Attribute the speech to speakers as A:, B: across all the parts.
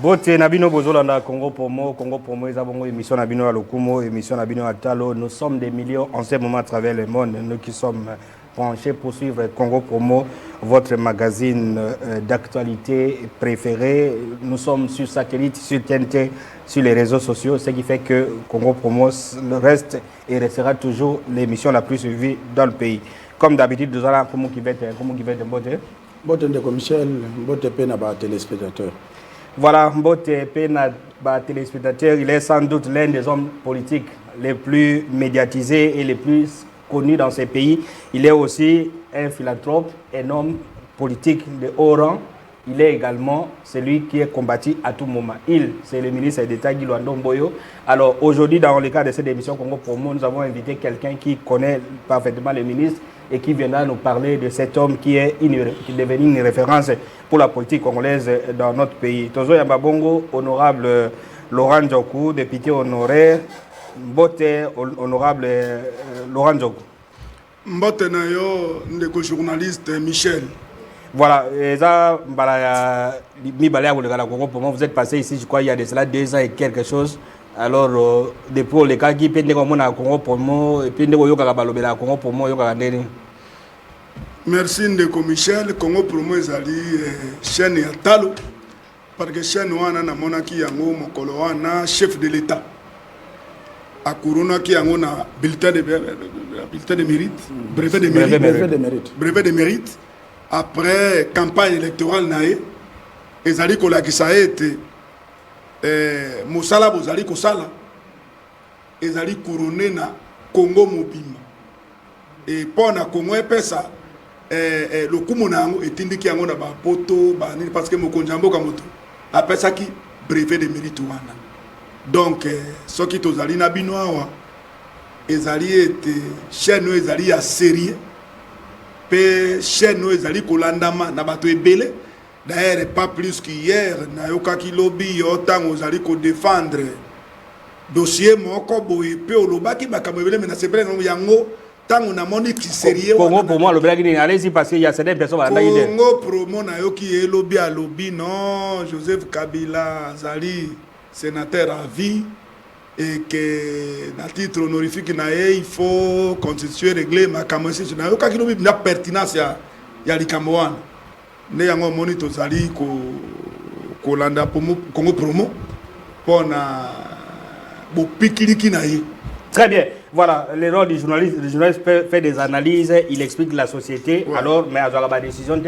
A: Bote Nabino Bozolanda Congo Promo, Ezabongo, émission Nabino à Lokumo, émission Nabino à Talo. Nous sommes des millions en ce moment à travers le monde. Nous qui sommes branchés pour suivre Congo Promo, votre magazine d'actualité préféré. Nous sommes sur satellite, sur TNT, sur les réseaux sociaux, ce qui fait que Congo Promo reste et restera toujours l'émission la plus suivie dans le pays. Comme d'habitude, nous allons pour qui va être Bote.
B: Bote Ndeko Michel, Bote Pena ba téléspectateur.
A: Voilà, Mbote Pena, téléspectateur, il est sans doute l'un des hommes politiques les plus médiatisés et les plus connus dans ces pays. Il est aussi un philanthrope, un homme politique de haut rang. Il est également celui qui est combattu à tout moment. C'est le ministre d'État Guy Luando Mboyo. Alors aujourd'hui, dans le cadre de cette émission Congo Promo, nous avons invité quelqu'un qui connaît parfaitement le ministre et qui viendra nous parler de cet homme qui est devenu une référence pour la politique congolaise dans notre pays. Tozo Yambabongo, honorable Laurent Djokou, député honoraire. Mbote, honorable Laurent Djokou.
C: Mbote Nayo, ndeko journaliste Michel.
A: Voilà, vous êtes passé ici, je crois, il y a de cela 2 ans et quelque chose. Alors, depuis les cas qui pendent comme on a Congo Promo, et puis on a Congo Promo,
C: merci Ndeko Michel. Congo Promo est chaîne ya Talo, parce que chaîne wana na monaki yango mokolo wana chef de l'État. A Kuruna qui yango na bulletin de mérite, brevet de mérite. Après campagne électorale nae, ezali ko la kisaete Mosala bozali kosala ezali couronné na Congo mobima et pour na Congo epesa le kumo na yango etindiki yango na ba poto ba nini parce que mokonzi mboka moto apesa ki brevet de mérite wana donc ce qui tozali na bino awa ezali ete chaîne ezali ya série pe chaîne ezali kolandama na bato ebele. D'ailleurs, pas plus qu'hier, Nayoka Kilobi, Yotan, Ozali ko défendre dossier moko boye pe olobaki bakamebele mais na sebele no yango tant on a moni qui sérieux
A: Congo pour moi le blague ni allez-y parce qu'il y a certaines personnes à ndaïde
C: Congo promo Nayoki elobi à lobby non Joseph Kabila Zali sénateur à vie et que na titre honorifique na il faut constituer régler ma camosi Nayoka Kilobi na pertinence ya likamboana. Nous avons monitor Zali ko landa Congo Promo pour na bo pikiliki na ye.
A: Très bien. Voilà, le rôle du journaliste. Le journaliste fait des analyses, il explique la société. Ouais. Alors, mais à la décision,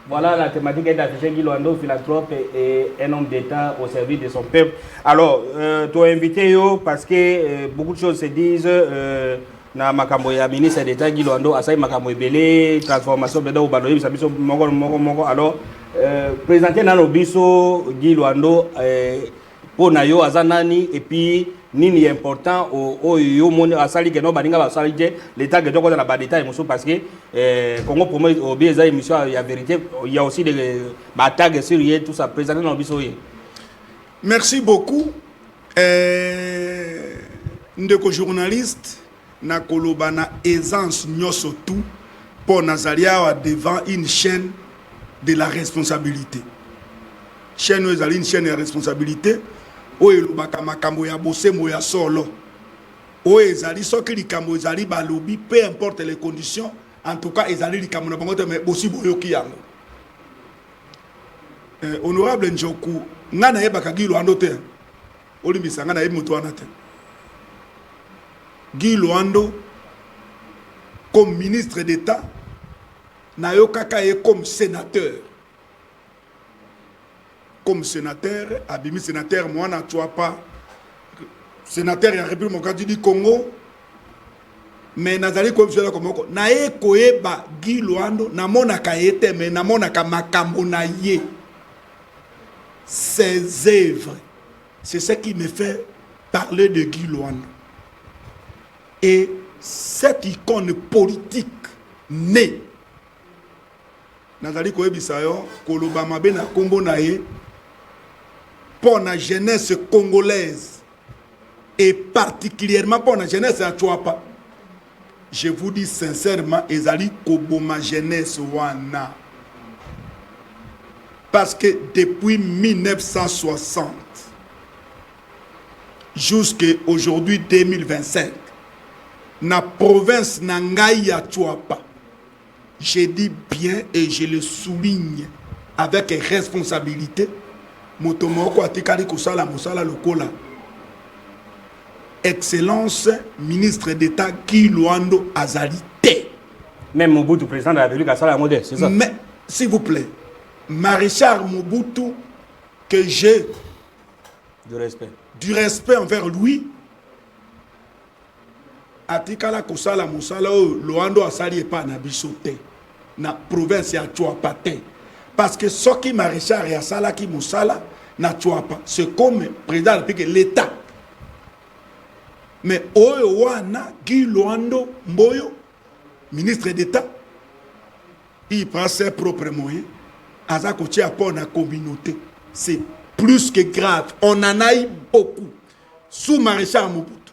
A: voilà la thématique est d'afficher Guy Luando, philanthrope et un homme d'État au service de son peuple. Alors, tu as invité parce que beaucoup de choses se disent. Na makambo ya ministre d'État Guy Luando asai makambo ebele transformation beda ubalo biso biso moko alors présenter na lobiso Guy Luando pour na yo azanani et puis nini important au yo moni asali que no baninga basali je l'État que donc na ba détail moso parce que Congo Promo obi eza émission ya vérité il y a aussi des attaques sur hier tout ça présenter na lobiso.
C: Merci beaucoup ndeko journaliste na kolobana aisance nyoso tout pour nazalia devant une chaîne de la responsabilité. Chaîne ezali une chaîne de responsabilité o elobaka makambo ya bosemo ya solo. O ezali soki likambo ezali balobi peu importe les conditions en tout cas ezali likambo na bango te mais aussi boyoki yango. Honorable Njoku ngana yebaka Guy Luando te. Olimbisa ngana yebi mutu wana te. Guy Luando, comme ministre d'État, Nayoka comme sénateur. Comme sénateur, Abimi sénateur, moi, na vois pas. Sénateur de la République du Congo. Mais Nazali comme cela comme Naye Koeba Guy Luando, Namona Kayete, mais Namona Kamakambo Naye. Ses œuvres, c'est ce qui me fait parler de Guy Luando. Et cette icône politique née, Nazali Koebisayo, Kolobama Bena Kombo Naye, pour la jeunesse congolaise, et particulièrement pour la jeunesse à Chouapa, je vous dis sincèrement, Ezali Koboma jeunesse wana. Parce que depuis 1960 jusqu'à aujourd'hui 2025, na province Nangaï ya Chouapa, je dis bien et je le souligne avec responsabilité, motomoko atikali kusala musala lokola. Excellence, ministre d'État Guy Luando Azalité.
A: Même Mobutu, président de la République, a ça la modèle, c'est ça?
C: Mais, s'il vous plaît, Maréchal Mobutu, que j'ai du respect envers lui, atikala kusala musala Luando Azali pas na bisote, na province ya Chouapa te. Parce que ce qui Maréchal et Asala qui musala na Chouapa, c'est comme président de l'État. Mais oyo wana Guy Luando Mboyo, ministre d'État, il prend ses propres moyens. Aza kotia pour la communauté. C'est plus que grave. On en a eu beaucoup. Sous Maréchal Mobutu,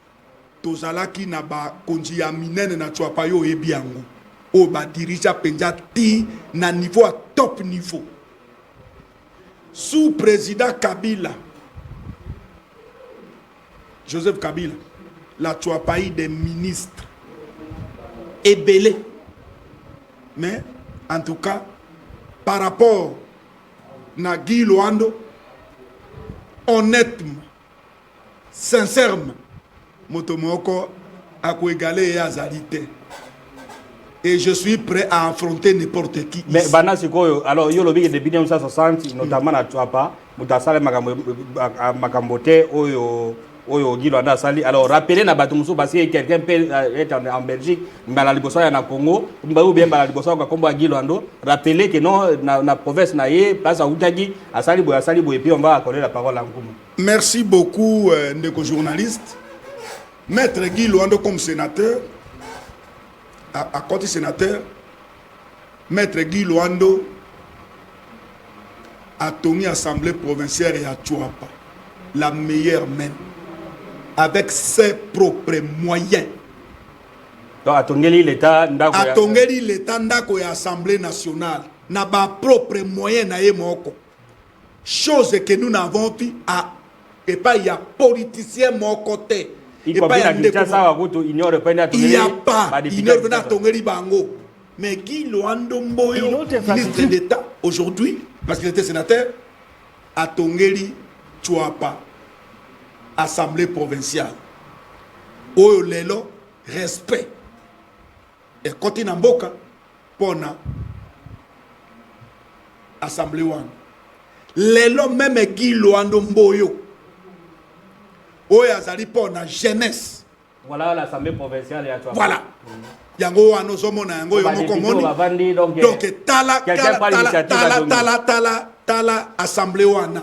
C: tozala ki na ba konji ya minene na Chouapa yo ebiango. O ba dirija penja ti na niveau à top niveau. Sous président Kabila, Joseph Kabila, la Chouapa des ministres est belé. Mais, en tout cas, par rapport à Guy Luando, honnêtement, sincèrement, Motomoko a égalé et Azalité. Et je suis prêt à affronter n'importe qui.
A: Mais Bana Sikoyo, alors il y a depuis 1960, notamment à Chouapa, Moutasale Makambote, Oyo Guy Luando Sali. Alors rappelez na Batumoussou parce que quelqu'un peut être en Belgique, mais à la Liboso en Congo, ou bien à la Liboso en Congo à Guy Luando. Rappelez que non, na province naie, place à Outagi, à Sali et puis on va accorder la parole à Nkoumou.
C: Merci beaucoup, Ndeko journaliste. Maître Guy Luando comme sénateur, à côté sénateur, Maître Guy Luando a tenu l'Assemblée provinciale et à Chouapa, la meilleure même, avec ses propres moyens.
A: Donc, à Tongeli, l'État,
C: ndako ya Assemblée nationale, n'a pas propre moyens na moko. Chose que nous n'avons pu à et pas il y a politicien mon côté. Il n'y a pas, il n'a pas bango. Mais Guy Luando Mboyo, ministre d'État, aujourd'hui, parce qu'il était sénateur, à Tongeli Chouapa, Assemblée provinciale. Oyo lelo, respect. Et quand il Mboka, pona Assemblée one. Lelo même Guy Luando Mboyo. Oyo azali pona jeunesse.
A: Voilà l'Assemblée provinciale et à Chouapa.
C: Voilà. Yango wano somo na yango yomo komoni. Donc tala assemblée wana.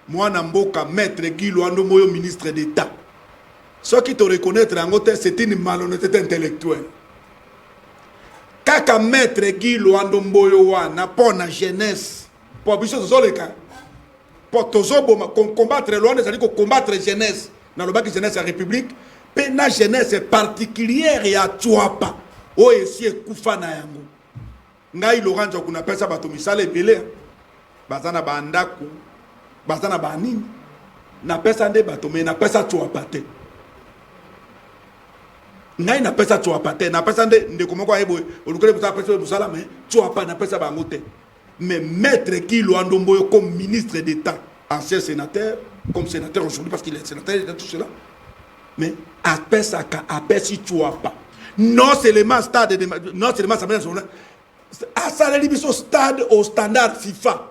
C: Mwana mboka maître Guy Luando Mboyo ministre d'État. Ce qui te reconnaître yango c'est une malhonnêteté intellectuelle. Kaka maître Guy Luando Mboyo wana pona jeunesse. Pour biso zoleka. Pour combattre Luando, c'est-à-dire combattre jeunesse. Dans le bac jeunesse à République. Pena jeunesse particulière ya Chouapa. O esi ekufa na yango. Ngai Laurent kuna pesa bato misale ebele. Bazana bandaku, bazana banini. Na pesa nde bato me na pesa Chouapa te. Ngai na pesa Chouapa te, na pesa nde komoko ayebo olukele pesa pesa musala me Chouapa na pesa bango te. Mais maître Guy Luando Mboyo comme ministre d'État, ancien sénateur, comme sénateur aujourd'hui parce qu'il est sénateur et tout cela. Mais après ça, après si tu vois pas, non seulement stade de, non seulement ça veut à ça les stade au standard FIFA.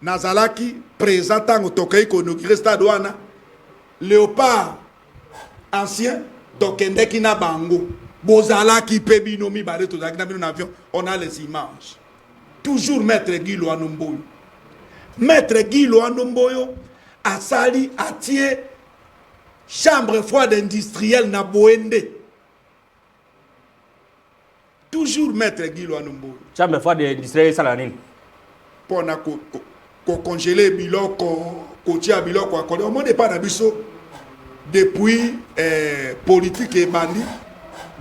C: Nazalaki présentant au Tokyo inauguré stade wana Léopard ancien Tokende qui na bango bozalaki pebinomi bare to zakina bino avion, on a les images. Toujours maître Guy Luando Mboyo. Maître Guy Luando Mboyo Asali Atie chambre froide industrielle na Boende. Toujours maître Guy Luando Mboyo.
A: Chambre froide industrielle ça la nini.
C: Pour na ko congeler biloko, ko tia biloko akole. On n'est pas na biso depuis politique et bandit,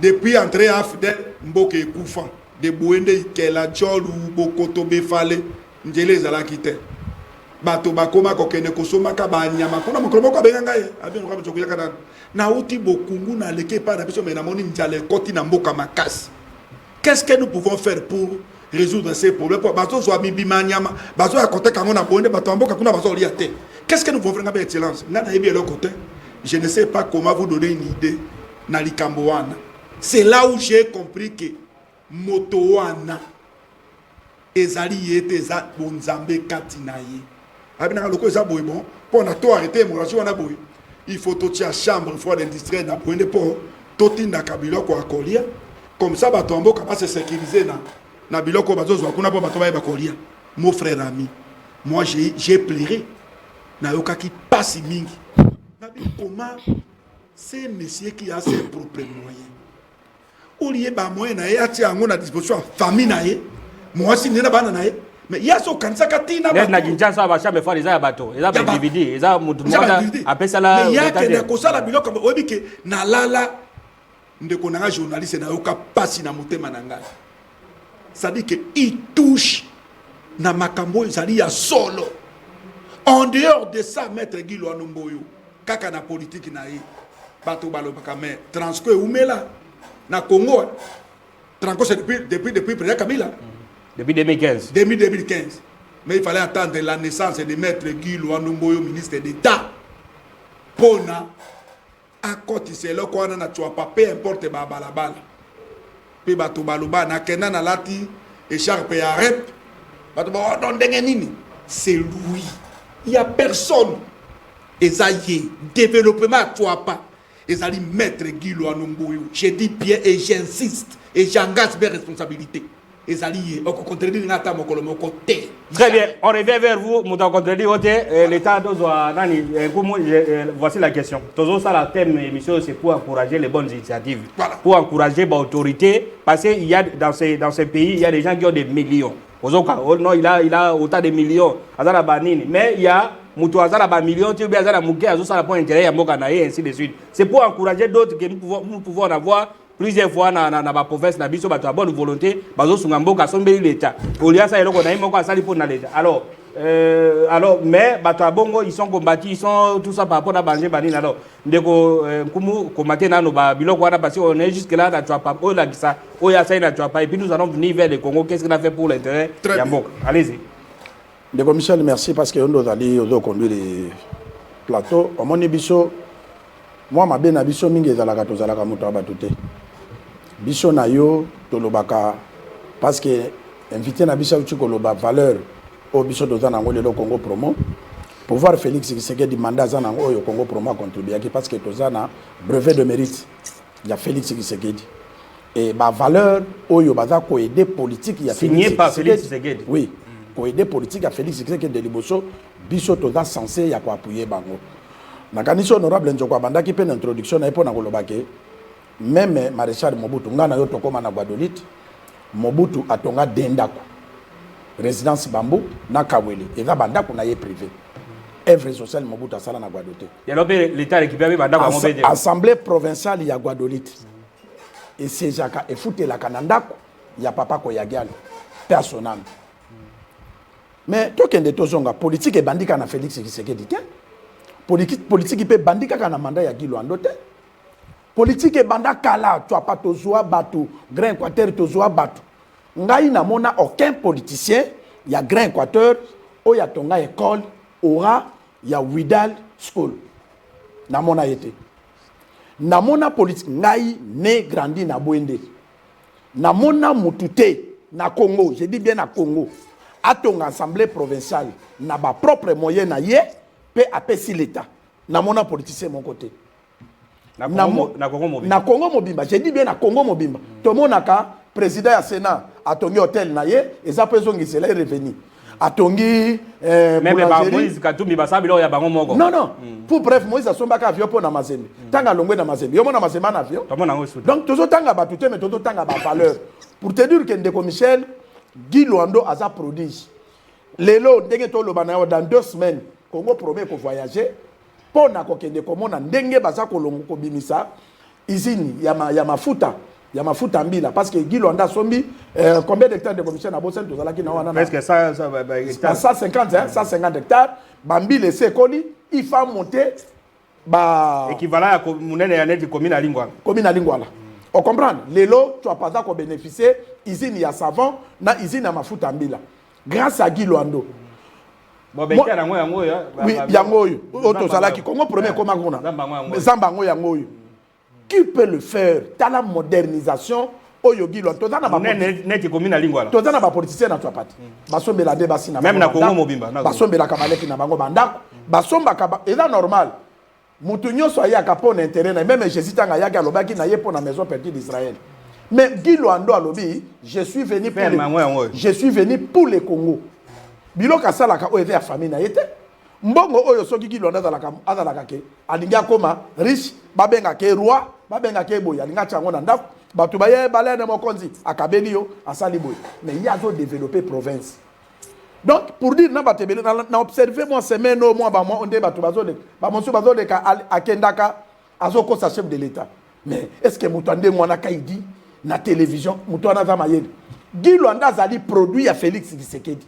C: depuis entrée à Fidel Mboke Koufa de Bouende Ikela Tchol ou Bokoto Befale Njele Zalakite bato bakoma kokene kosoma ka banyama kuna mokolo ko benga ye abino ka mchokuya kana na uti bokungu na leke pa na biso mena moni njale koti na mboka makasi. Qu'est-ce que nous pouvons faire pour résoudre ces problèmes? Bato so bibima nyama bato ya côté kango na bonde bato mboka kuna bazo liate. Qu'est-ce que nous pouvons faire avec excellence? Na na yebi le côté. Je ne sais pas comment vous donner une idée na likambo wana. C'est là où j'ai compris que moto wana ezali yete za bonzambe katina ye. Abina loko eza boy bon pour na to arrêter hémorragie wana boy. Il faut to tia chambre froide industrielle na point de port totinda kabilo ko akolia comme ça bato mboka va se sécuriser na biloko bazo zo kuna po bato ba kolia. Mon frère ami, moi j'ai pleuré na yoka qui passe mingi. Comment c'est monsieur qui a ses propres moyens. Au lieu ba moyen na ya tia ngo na disposition famille na ye. Moi si nena bana na ye. Mais il y a ce cancer qui n'a pas de
A: temps. Ça va jamais faire les bateaux. Les individus, les mutu moja après ça là.
C: Mais il y a que na ça la bilo comme obi que na lala ndeko na journaliste na yoka pasi na motema na ngai. Ça dit que il touche na makambo ezali ya solo. En dehors de ça maître Guy Loanomboyo kaka na politique na ye. Bato balobaka mais transco umela na Congo. Transco c'est depuis président Kabila.
A: Depuis 2015.
C: 2015. Mais il fallait attendre la naissance de maître Guy Loanomboyo, ministre d'État. Pona, à côté c'est là qu'on a tué pas, peu importe ba balabala. Pe bato baloba na kena na lati écharpe ya rep. Bato ba don dengenini. C'est lui. Il y a personne. Esaïe, développement toi pas. Ezali maître Guy Loanomboyo. Je dis bien et j'insiste et j'engage mes responsabilités.
A: Très bien, on revient vers vous, l'État voici la question. Toujours ça, la thème émission, c'est pour encourager les bonnes initiatives, voilà. Pour encourager l'autorité, parce qu'il y a dans ces pays, il y a des gens qui ont des millions. Non, il a autant de millions, mais il y a millions, tu ainsi de suite. C'est pour encourager d'autres que nous pouvons en avoir. Plusieurs fois dans la province, na biso bato bonne volonté, bazo sungamboka sombeli l'État. Olia ça eloko na imoko asali pour na l'État. Alors mais bato bongo ils sont combattus, ils sont tout ça par rapport à Bangé Banine. Alors ndeko kumu combattre na no ba biloko wana parce qu'on est jusque là na tu pas oh la ça oh ya ça na tu pas et puis nous allons venir vers le Congo. Qu'est-ce qu'on a fait pour l'intérêt ya mboka? Allez-y.
B: Ndeko Michel, merci parce que on doit aller au conduire les plateaux. Au moni biso moi ma bien na biso mingi ezalaka tozalaka moto abatuté. Biso na yo tolobaka parce que invité na biso tu koloba valeur au biso dozana ngole le Congo promo pouvoir Félix Tshisekedi mandat za nango au Congo promo contribuer parce que tozana brevet de mérite il y a Félix Tshisekedi et ba valeur oyo baza ko aider politique il y a
A: signé par Félix Tshisekedi
B: oui ko aider politique à Félix Tshisekedi de liboso biso toza censé ya ko appuyer bango na kanisi honorable njoko bandaki pe introduction na epo na kolobake même maréchal Mobutu ngana yo tokoma na Guadeloupe Mobutu atonga dendako résidence Bambou na Kaweli et na bandako na ye privé œuvre sociale Mobutu asala na Guadeloupe
A: ya lobe l'état récupéré bandako ngobede
B: assemblée provinciale ya Guadeloupe et c'est jaka et fouté la kanandako ya papa ko yagialo personnel mais tokende tozonga politique e bandika na Félix Tshisekedi te politique peut bandika kana mandat ya Guy Loando te politique e banda kala tu pas tozwa batu Grand Équateur tozwa batu ngai na mona aucun politicien ya Grand Équateur o ya tonga école aura ya Widal School na mona yete na mona politique ngai né grandi na Bwende na mona mutute na Congo je dis bien na Congo a ton assemblée provinciale na ba propre moyen na ye pe apesi l'état na mona politicien mon côté na Congo mobimba j'ai dit bien na Congo mobimba to monaka président ya Sénat atongi hôtel na ye eza pesongi c'est là revenu atongi
A: même ba Moïse Katumbi basabilo ya bango moko
B: non pour bref Moïse asombaka avion po na Mazembe tanga longwe na Mazembe yo mona Mazembe na avion donc toujours tanga ba tuté mais toujours tanga ba valeur pour te dire que ndeko Michel Guy Loando aza prodige lelo ndenge to lobana dans 2 semaines Congo promet ko voyager pour na kokende komona ndenge baza kolongo ko bimisa izini ya mafuta Il y a ma foot en bille parce que Guy Luanda Sombi, combien d'hectares de commission à Bossen, tout ça là qui n'a pas.
A: Presque
B: 150, 150 hectares. Bambi laissé Koli, il faut monter.
A: Équivalent à la commune à Lingouala.
B: Commune à Lingouala. On comprend. Les lots, tu as pas d'accord bénéficier. Ici, il y a savon, ici, il y a ma foot en bille. Grâce à Guy Luando.
A: Oui,
B: Yangoyo. Autosalaki, Congo premier comme Agona. Zambango Yangoyo. Qui peut le faire? T'as la modernisation. Oyogi Luando. T'as
A: na commune à Lingouala.
B: T'as na politicien na toi parti. Basombe la débassi na.
A: Même na Congo mobimba.
B: Basombe la kabaleki na bango bandako. Basomba kaba. Et là normal. Moutounio soit yaka pour intérêt. Même Jésus tanga yaka lobaki na yepo na maison perdue d'Israël. Mais Guy Luando alobi, je suis venu pour le Congo. Biloka salaka o ete ya famille na yete. Mbongo oyo soki Guy Luando azalaka ke alinga koma riche babenga ke roi babenga ke boya alinga chango na ndako batu baye balene mokonzi akabeli yo asali boy mais il y a zo développer province. Donc pour dire na batebele na observer moi semaine au mois ba moi onde batu bazole ba monsu bazole ka akendaka azoko sa chef de l'état. Mais est-ce que mutande mwana kaidi na télévision mutwana za mayeli Guy Luando azali produit ya Félix Tshisekedi.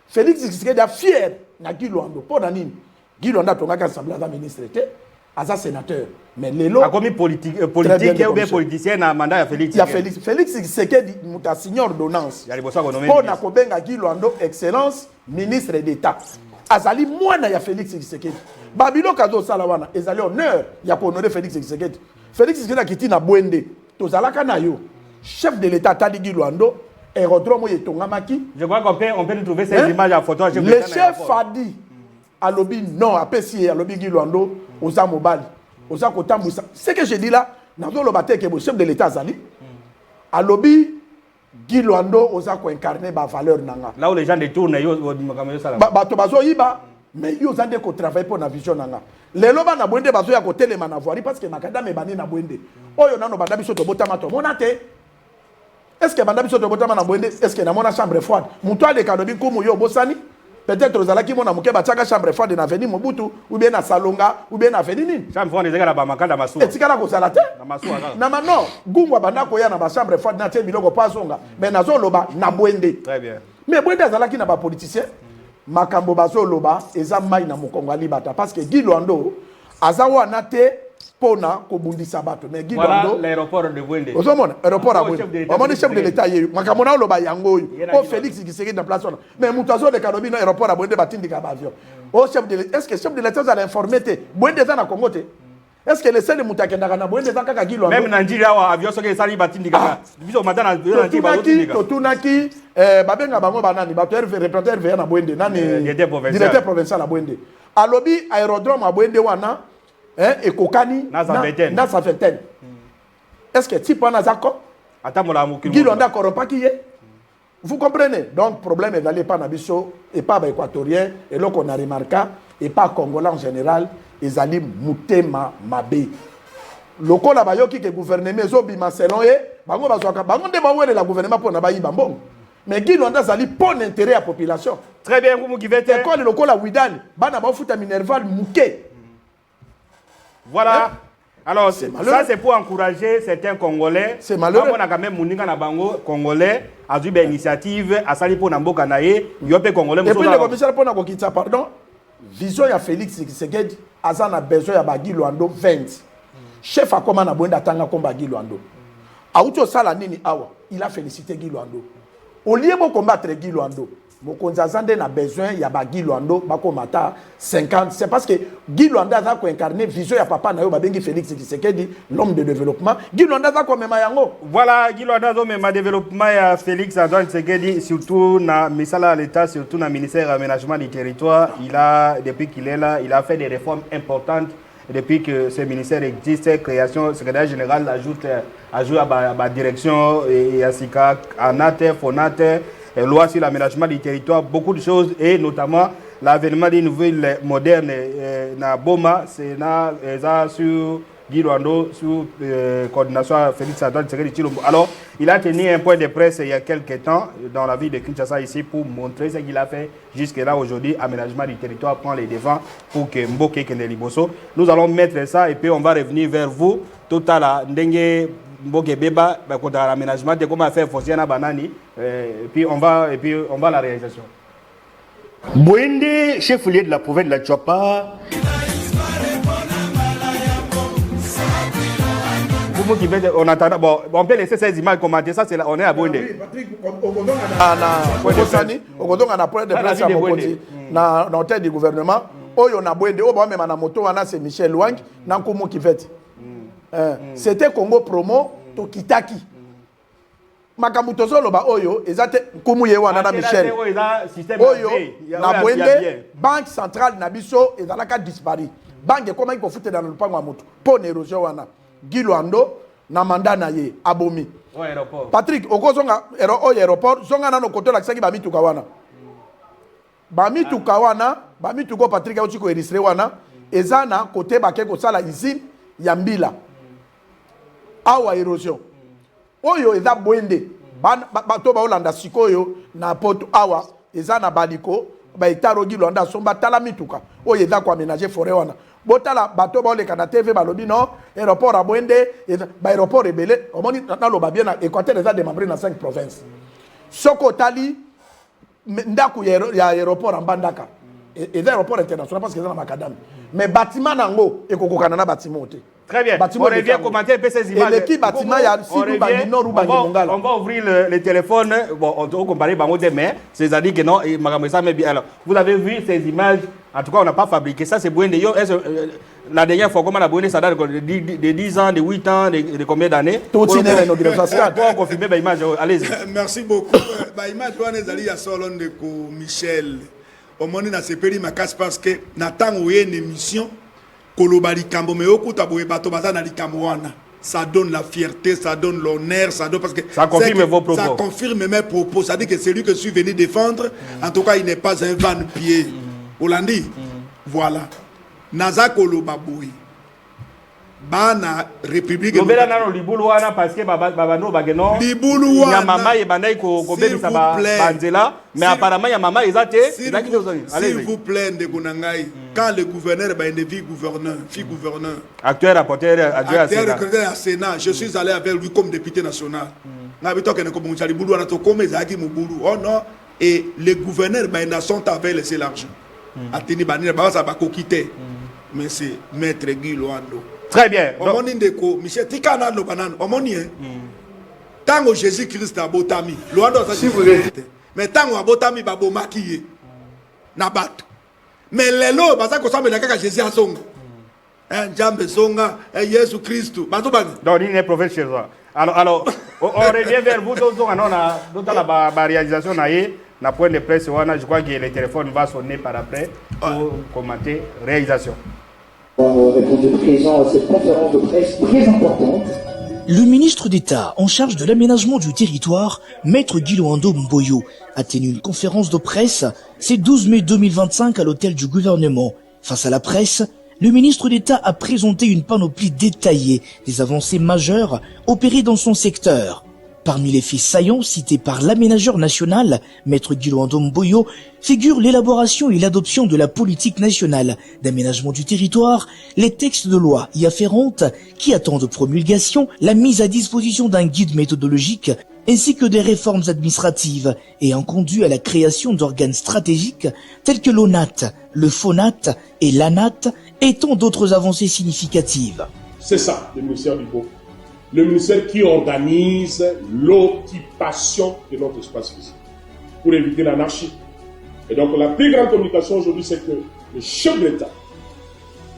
B: Félix Tshisekedi a fier na Guy Luando. Pour nani Guy Luando tongaka assemblée à ministre était asa sénateur. Mais lelo
A: a commis politique ou bien politicien na mandat ya Félix.
B: Ya Félix Tshisekedi muta signé ordonnance.
A: Ya liboso ko nommer.
B: Pour na kobenga Guy Luando excellence ministre d'État. Azali mwana ya Félix Tshisekedi. Babilo kazo sala wana ezali honneur ya ko honorer Félix Tshisekedi. Félix Tshisekedi akiti na Bwende. Tozalaka na yo. Chef de l'État tali Guy Luando. Aérodrome Yetongamaki.
A: Je crois qu'on peut trouver ces images à photo.
B: Le chef a dit à lobby non, à Pessi, à lobby Guy Luando, aux Amobali, aux Akotamboussa. Ce que je dis là, dans le bataille que le chef de l'État Zali, à lobby Guy Luando, aux Ako incarné ma valeur nanga.
A: Là où les gens détournent,
B: mais ils ont dit qu'on travaille pour la vision nanga. Les loba na bwende bazo ya côté ma navoiri parce que makada me bani na bwende. Oyo nano badabi soto botama to monate. Est-ce que madame soto botama na bwende est-ce que na mona chambre froide muto de kanobi kumu yo bosani peut-être ozala ki mona muke bataka chambre froide na veni Mobutu ou bien na Salonga ou bien na veni nini
A: chambre froide ezaka ba makanda masuwa
B: etikala ko sala te
A: na masuwa
B: na mano gungwa banda ko ya na ba chambre froide na te biloko pasonga mais nazo loba na bwende
A: très bien
B: mais bwende azala ki na ba politicien makambo bazo loba eza mai na mokongo libata parce que Guy Luando azawa na te pona kobundisa bato mais Guy Luando
A: voilà l'aéroport de Bwende
B: ozomona aéroport à Bwende omoni chef de l'état yeyo makamona loba yango o Félix Tshisekedi na place mais mutazo de kanobi na aéroport à Bwende batindika ba avion o chef de est-ce que chef de l'état a informé te Bwende za na Congo te est-ce que le seul mutakenda na Bwende za kaka Guy Luando
A: même na Nigeria wa avion soki sali batindika biso matana na
B: totunaki babenga bango banani bato représentant RVA na Bwende nani directeur provincial à Bwende alobi aérodrome à Bwende wana et kokani
A: na
B: sa vingtaine. Est-ce que tu prends Nazako? Guy Luando corrompt qui est? Vous comprenez? Donc problème est d'aller pas nabiso et pas équatorien et là qu'on a remarqué et pas congolais en général ils allaient mutema mabe. Loko la bayoki que gouvernement zo bima selon e bango bazwaka bango nde bawele la gouvernement pour na bayiba mbongo. Mais Guy Luando zali pour l'intérêt à la population.
A: Très bien, vous kivete.
B: École loko la Widani bana ba futa Minerval muke.
A: Voilà. Hein? Alors, ça c'est pour encourager certains Congolais.
B: C'est malheureux.
A: On a quand même Mouninga na bango Congolais a eu une initiative à sali pour Namboka naé, yope Congolais.
B: Et puis le commissaire pour Nakokita pardon. Vision ya Félix Tshisekedi azana besoin ya Guy Luando 20. Chef a comment na bonda tanga komba Guy Luando. Auto sala nini awa, il a félicité Guy Luando. Au lieu de combattre Guy Luando, Mokonzazande a besoin ya ba Guy Luando bako mata 50. C'est parce que Guy Luando a incarné vision ya papa na yo babengi Félix Tshisekedi, l'homme de développement. Guy Luando a ko mema yango.
A: Voilà, Guy Luando a mema développement ya Félix Antoine Tshisekedi surtout na misala à l'état, surtout na ministère aménagement du territoire, il a depuis qu'il est là, il a fait des réformes importantes. Depuis que ce ministère existe, création, secrétaire général ajoute à la direction et à SICA, ANATE, FONATE, loi sur l'aménagement du territoire, beaucoup de choses et notamment l'avènement des nouvelles modernes na Boma, c'est sur Guy Luando, sous coordination Félix Antoine Tshisekedi Tshilombo. Alors, il a tenu un point de presse il y a quelques temps dans la ville de Kinshasa ici pour montrer ce qu'il a fait jusque-là aujourd'hui. Aménagement du territoire prend les devants pour que Mboké Kende Liboso. Nous allons mettre ça et puis on va revenir vers vous. Total, Ndenge Mboke Beba, quand l'aménagement, comment faire foncier na banani, et puis on va à la réalisation.
D: Bwende, chef-lieu de la province de la Tchouapa.
A: On attend, bon, on peut laisser ces images commenter, ça c'est là, on est à Bwende.
B: Patrick, on a point de presse à Mokondi, na hôtel du gouvernement. Oyo na Bwende, o ba même na moto wana c'est Michel Wang, na Nkumu Kivete. C'était Congo Promo to Kitaki. Makamuto zoloba oyo ezate Nkumu ye wana na Michel. Oyo na Bwende, banque centrale na biso ezalaka disparu. Banque comment il faut foutre dans le pango à moto. Pour érosion wana. Guy Luando na mandat na ye abomi. Patrick okozonga aéroport zonga na no koto la kisaki ba mituka wana. Ba mituka wana, ba mituko Patrick a ko enregistré wana ezana côté bake ko sala usine ya mbila. Awa érosion. Oyo eza Bwende. Bato ba Olanda sikoyo na poto awa ezana baliko ba etaro Guy Luando somba tala mituka. Oyo eza ko aménager forêt wana. Botala bato ba le kana TV balobi no aéroport à Bwende ba aéroport rebelle omoni na loba bien na Équateur eza démembré na 5 provinces. Soko tali ndaku ya aéroport en Bandaka et aéroport international parce que dans Macadam mais bâtiment nango ekokokana na bâtiment te.
A: Très bien. On revient commenter un peu ces images.
B: Et l'équipe bâtiment il y a
A: on va ouvrir le téléphone. Bon, on va comparer bango demain. C'est-à-dire que non, mais bien. Alors, vous avez vu ces images. En tout cas, on n'a pas fabriqué ça. C'est Bwende. La dernière fois, comment on a Bwende, ça date de 10 ans, de 8 ans, de combien d'années?
B: Tout le monde
A: pour confirmer l'image. Allez-y.
C: Merci beaucoup. L'image, il y a Solon de Michel. Au moment où on a séparé ma casse parce que Nathan a une émission. Ça donne la fierté, ça donne l'honneur, ça donne parce que
A: ça confirme vos propos.
C: Ça confirme mes propos. Ça dit que c'est lui que je suis venu défendre. En tout cas, il n'est pas un van-pied. Hollandi. Voilà. Nazak Olobaboui. Bana République.
A: Parce que Babano Bageno.
C: Liboulou.
A: Il y a maman et Banay mais apparemment il y a maman et
C: s'il vous plaît, Ndegonangai. Quand le gouverneur est une fille gouverneur.
A: Acteur rapporteur
C: à Sénat. Je suis allé avec lui comme député national. Oh non. Et les gouverneurs sont avaient laissé l'argent. Mais c'est Maître Guy Luando.
A: Très bien.
C: Michel Tikana Lobanan, Omoni. Tango Jésus-Christ a botami. Si vous êtes. Mais tango a botami babo maquillé. Nabat. Mais les lots, parce que ça me l'a Jésus a son. Un jambe songa, un Jésus Christ.
A: Donc, il est prophète chez toi. Alors, on revient vers vous. Donc, on a la réalisation. Na point de presse, je crois que le téléphone va sonner par après pour commenter réalisation.
E: Répondu présent à cette conférence de presse très importante.
F: Le ministre d'État en charge de l'aménagement du territoire, Maître Guy Luando Mboyo, a tenu une conférence de presse ce 12 mai 2025 à l'hôtel du gouvernement. Face à la presse, le ministre d'État a présenté une panoplie détaillée des avancées majeures opérées dans son secteur. Parmi les faits saillants cités par l'aménageur national, Maître Guy Luando Mboyo, figure l'élaboration et l'adoption de la politique nationale d'aménagement du territoire, les textes de loi y afférentes qui attendent promulgation, la mise à disposition d'un guide méthodologique, ainsi que des réformes administratives ayant conduit à la création d'organes stratégiques tels que l'ONAT, le FONAT et l'ANAT et tant d'autres avancées significatives.
G: C'est ça, le ministère du Beau. Le ministère qui organise l'occupation de notre espace physique pour éviter l'anarchie. Et donc la plus grande communication aujourd'hui, c'est que le chef de l'État,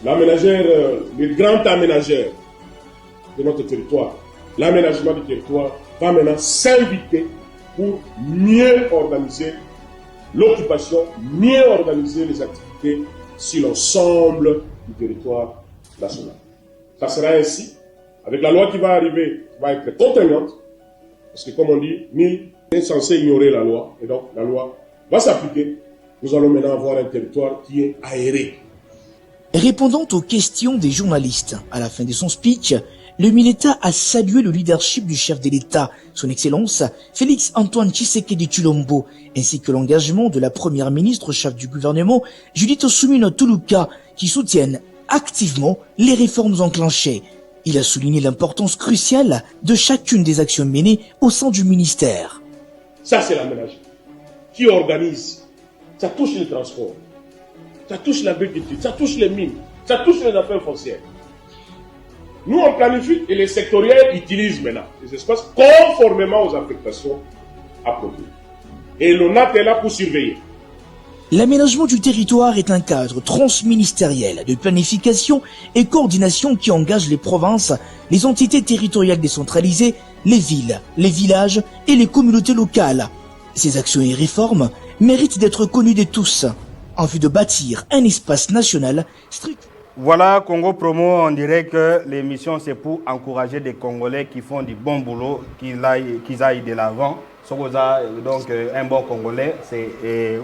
G: l'aménageur, le grand aménageur de notre territoire, l'aménagement du territoire, va maintenant s'inviter pour mieux organiser l'occupation, mieux organiser les activités sur l'ensemble du territoire national. Ça sera ainsi. Avec la loi qui va arriver, qui va être contraignante, parce que comme on dit, nul n'est censé ignorer la loi, et donc la loi va s'appliquer. Nous allons maintenant avoir un territoire qui est aéré.
F: Répondant aux questions des journalistes à la fin de son speech, le Mineta a salué le leadership du chef de l'État, son Excellence Félix Antoine Tshisekedi Tshilombo, ainsi que l'engagement de la première ministre chef du gouvernement, Judith Suminwa Tuluka, qui soutiennent activement les réformes enclenchées. Il a souligné l'importance cruciale de chacune des actions menées au sein du ministère.
G: Ça, c'est l'aménagement. Qui organise? Ça touche les transports, ça touche l'agriculture, ça touche les mines, ça touche les affaires foncières. Nous, on planifie et les sectoriels utilisent maintenant les espaces conformément aux affectations appropriées. Et l'ONAT est là pour surveiller.
F: L'aménagement du territoire est un cadre transministériel de planification et coordination qui engage les provinces, les entités territoriales décentralisées, les villes, les villages et les communautés locales. Ces actions et réformes méritent d'être connues de tous en vue de bâtir un espace national strict.
A: Voilà, Congo Promo, on dirait que l'émission c'est pour encourager des Congolais qui font du bon boulot, qu'ils aillent de l'avant. Donc un bon Congolais,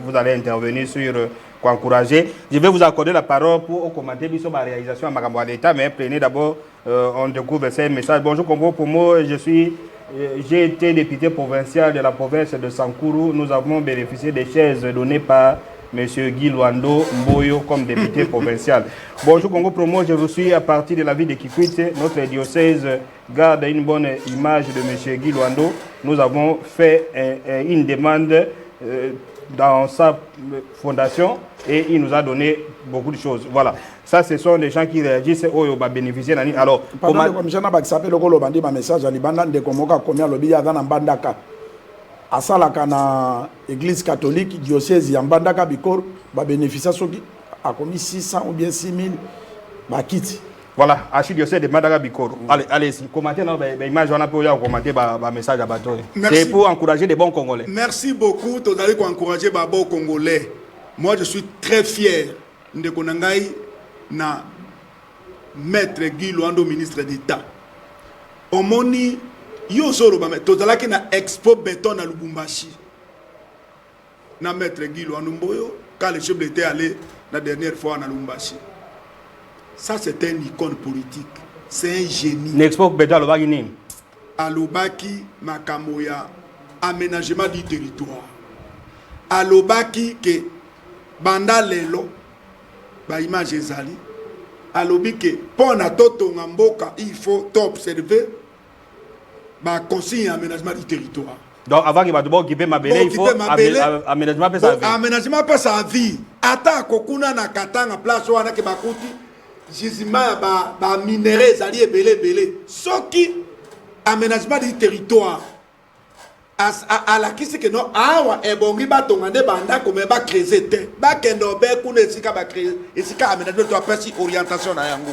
A: vous allez intervenir sur pour encourager. Je vais vous accorder la parole pour commenter sur ma réalisation à Makambo à l'État, mais prenez d'abord, on découvre ces messages. Bonjour Congo Promo, j'ai été député provincial de la province de Sankourou. Nous avons bénéficié des chaises données par M. Guy Luando Mboyo comme député provincial. Bonjour Congo Promo, je vous suis à partir de la ville de Kikwit. Notre diocèse garde une bonne image de M. Guy Luando. Nous avons fait une demande dans sa fondation et il nous a donné beaucoup de choses. Voilà. Ça, ce sont des gens qui réagissent au bénéficier. Alors,
B: pendant le commissionnaire qui s'appelle le bandi ma message à Liban de Komoka combien lobby à dans Bandaka. À Salaka na église catholique diocèse ya Mbandaka Bikor ba bénéficier soki a commis 600 ou bien 6000 ba kit.
A: Voilà, archidiocèse de Mbandaka Bikor. Allez, commentez non image on a pour commenter ba message à bateau. C'est pour encourager des bons Congolais.
C: Merci beaucoup, tu allez encourager les bons Congolais. Moi je suis très fier de Konangai na maître Guy Luando ministre d'État. Omoni yo zoro ba tozalaki na expo béton na Lubumbashi na maître Guy Luando Mboyo quand le chef était allé la dernière fois na Lubumbashi. Ça c'est un icône politique, c'est un génie.
A: L'expo béton à Lubaki nini?
C: À Lubaki Makamoya aménagement du territoire. À Lubaki que banda lelo ba image ezali. À Lubaki pour na toto ngamboka il faut observer ba consigne aménagement du territoire.
A: Donc avant que Badoubo occupe ma belle, il faut aménagement pour sa vie.
C: Aménagement pour sa vie. Ata kokuna na katanga place wana ke bakuti gisement ba minéraux ezali ebele. Soki aménagement du territoire à la kisi que non awa ebongi batonga nde banda comme ba creuser te. Ba kendo be kuna esika ba creuser esika aménagement to apesi orientation na yango.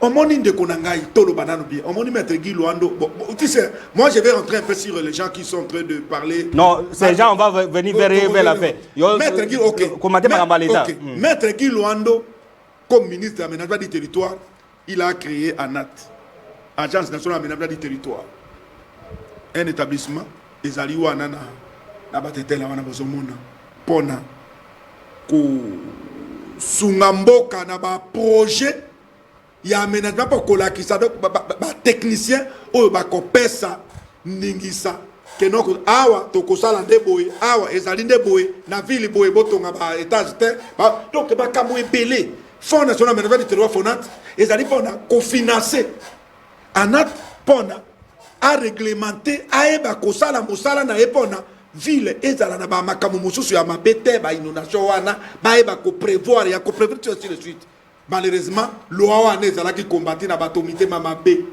C: On m'a dit de Konangai, Tolo Banano bien. On m'a dit maître Guy Luando. Bon, tu sais, moi je vais rentrer un peu sur les gens qui sont en train de parler.
A: Non, ces gens, on va venir vers la fin.
C: Maître Guy, ok.
A: Commenter par l'État.
C: Maître Guy Luando, comme ministre de l'aménagement du territoire, il a créé ANAT, Agence nationale d'aménagement du territoire. Un établissement, les alliés na batetela wana bozomona pona ko sungamboka na ba projet. Il y a un aménagement pour que ça donc technicien ou ba kopesa ningisa que non awa to ko sala ndeboy awa ezali ndeboy na ville boy botonga ba étage te donc ba kamo ebele fonds national d'aménagement du territoire fonat ezali pona ko financer anat pona a réglementer aeba ko sala mosala na epona ville ezala na ba makamo mususu ya mabete ba inondation wana ba eba ko prévoir ya ko prévoir tout de suite. Malheureusement, loi n'est pas qui combattit la batomité mamabé.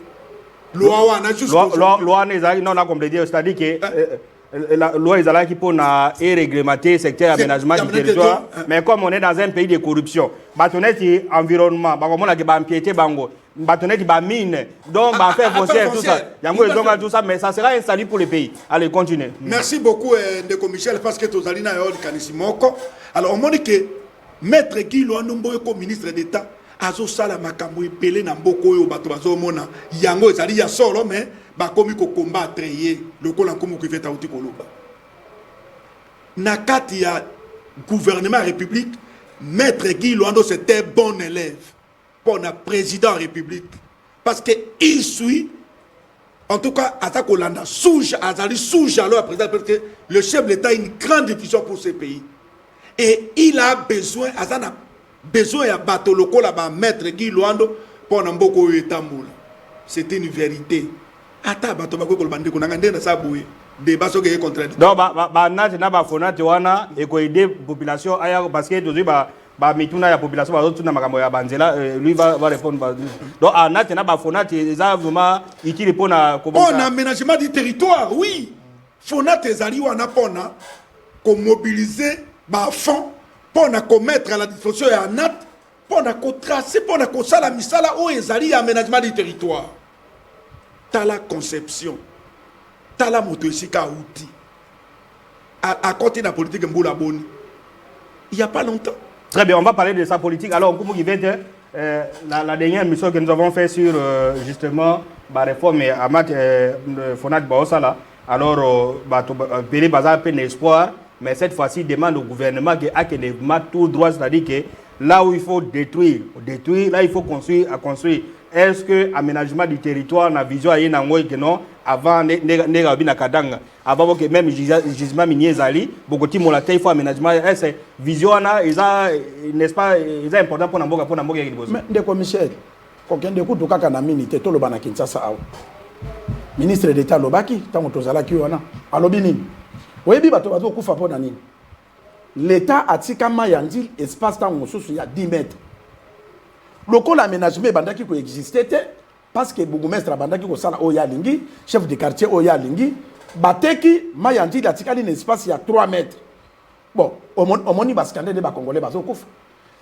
C: Loi n'a juste
A: loi n'est pas non a complété, c'est-à-dire que la loi est là qui peut réglementer le secteur aménagement du territoire, mais comme on est dans un pays de corruption, bâtonnet environnement, comme on a des empiété bango, bâtonnet qui mine, donc faire foncière tout ça. Il y a donc tout ça, mais ça sera un salut pour le pays. Allez, continuez.
C: Merci beaucoup Ndeko Michel parce que tu as dit na yo kanissimoko. Alors on m'a dit que Maître Guy Luando Mboyo comme ministre d'État azo sala makambo epele na mboko oyo bato bazomona yango ezali ya solo mais bakomi ko combattre ye lokola nkomo ko feta uti koloba na kati ya gouvernement république. Maître Guy Luando c'était bon élève pour le président république parce que il suit en tout cas attaque Hollande azali sous alors président parce que le chef de l'État a une grande diffusion pour ce pays. Et il a besoin, de bateau local là-bas, maître Guy Luando pour n'emboko etamboula. c'était une vérité. Ata bato bako kolbande ko nanga ndena sabuye débat so que contradictoire.
A: Donc ba nati na ba fonati wana et ko aider population aya parce que toujours ba mituna ya population ba tuna makambo ya banzela lui va répondre. Donc nati na ba fonati eza vraiment utile pour na
C: on aménagement du territoire, oui. Fonati ezali wana pona ko mobiliser ba fonds pour na commettre à la disposition ya nat pour na ko tracer pour na ko sala misala o ezali aménagement du territoire. Tala conception, tala motoesika outil. À côté de la politique Mboula Boni, il n'y a pas longtemps.
A: Très bien, on va parler de sa politique. Alors, on la dernière mission que nous avons fait sur justement la réforme à Mat Fonat Baosala. Alors, Pélé Bazar peine espoir, mais cette fois-ci, demande au gouvernement qu'il y ait tout droit, c'est-à-dire que là où il faut détruire, là il faut construire, à construire. Est-ce que l'aménagement du territoire, la vision à que non, avant avant que même gisement minier zali, beaucoup de monde il faut aménagement, est-ce vision n'est-ce pas, c'est important pour n'importe pour n'importe quel
B: mais de Michel, quand on écoute tout cas na minute tout le bana Kinshasa awo. Ministre d'État lobaki, tant que tozala ki wana, alobi nini? Oyebi bato bato kufa pona nini? L'État a tika mayandi espace temps mosusu ya 10 mètres. Local aménagement bandaki ko existait parce que bourgmestre bandaki ko sala oya lingi, chef de quartier oya lingi, bateki mayandi la tika un espace ya 3 mètres. Bon, omoni baskandé de ba congolais bazo kufa.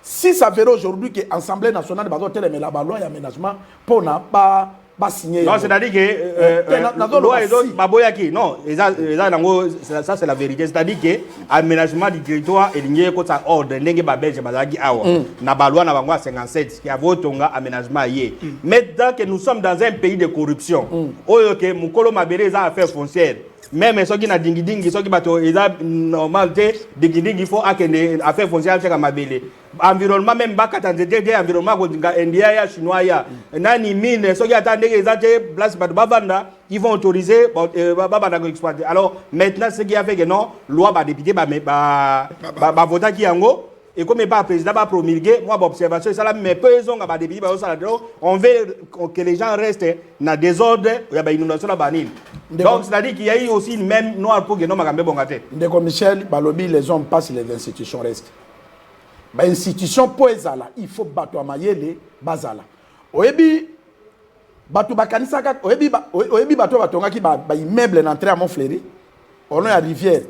B: Si ça verrait aujourd'hui que l'Assemblée nationale bazo télé la loi d'aménagement pour n'a pas signé.
A: Non, c'est-à-dire que loi et autres baboyaki non, ça c'est la vérité, c'est-à-dire que aménagement du territoire est lié comme ça ordre ndenge ba belge bazaki awa na ba loi na bango 57 qui a votonga aménagement yé. Maintenant que nous sommes dans un pays de corruption, oyo ke mukolo mabere za affaire foncière. Même ceux qui na dingi ceux qui bato eza normalité dingi il faut akende affaire foncière cheka mabele. Environnement même bakatandete environnement ko India ya chinois ya nani mine ceux qui attendent que ezate place bato bavanda ils vont autoriser babanda ko exploiter. Alors maintenant ce qui a fait que non loi ba député ba voter ki yango et comme pas président va promulguer moi observation ça là mais peu ils ont ba député ba ça on veut que les gens restent dans désordre il y a ba inondation là banine. Donc c'est-à-dire qu'il y a eu aussi une même noire pour que non makambe bongate.
B: Ndeko Michel balobi les hommes passent les institutions restent. Ba institution po ezala il faut bato amayele bazala. Oyebi bato bakanisa ka oyebi bato batongaki ba immeuble d'entrée à Montfleury on est à rivière.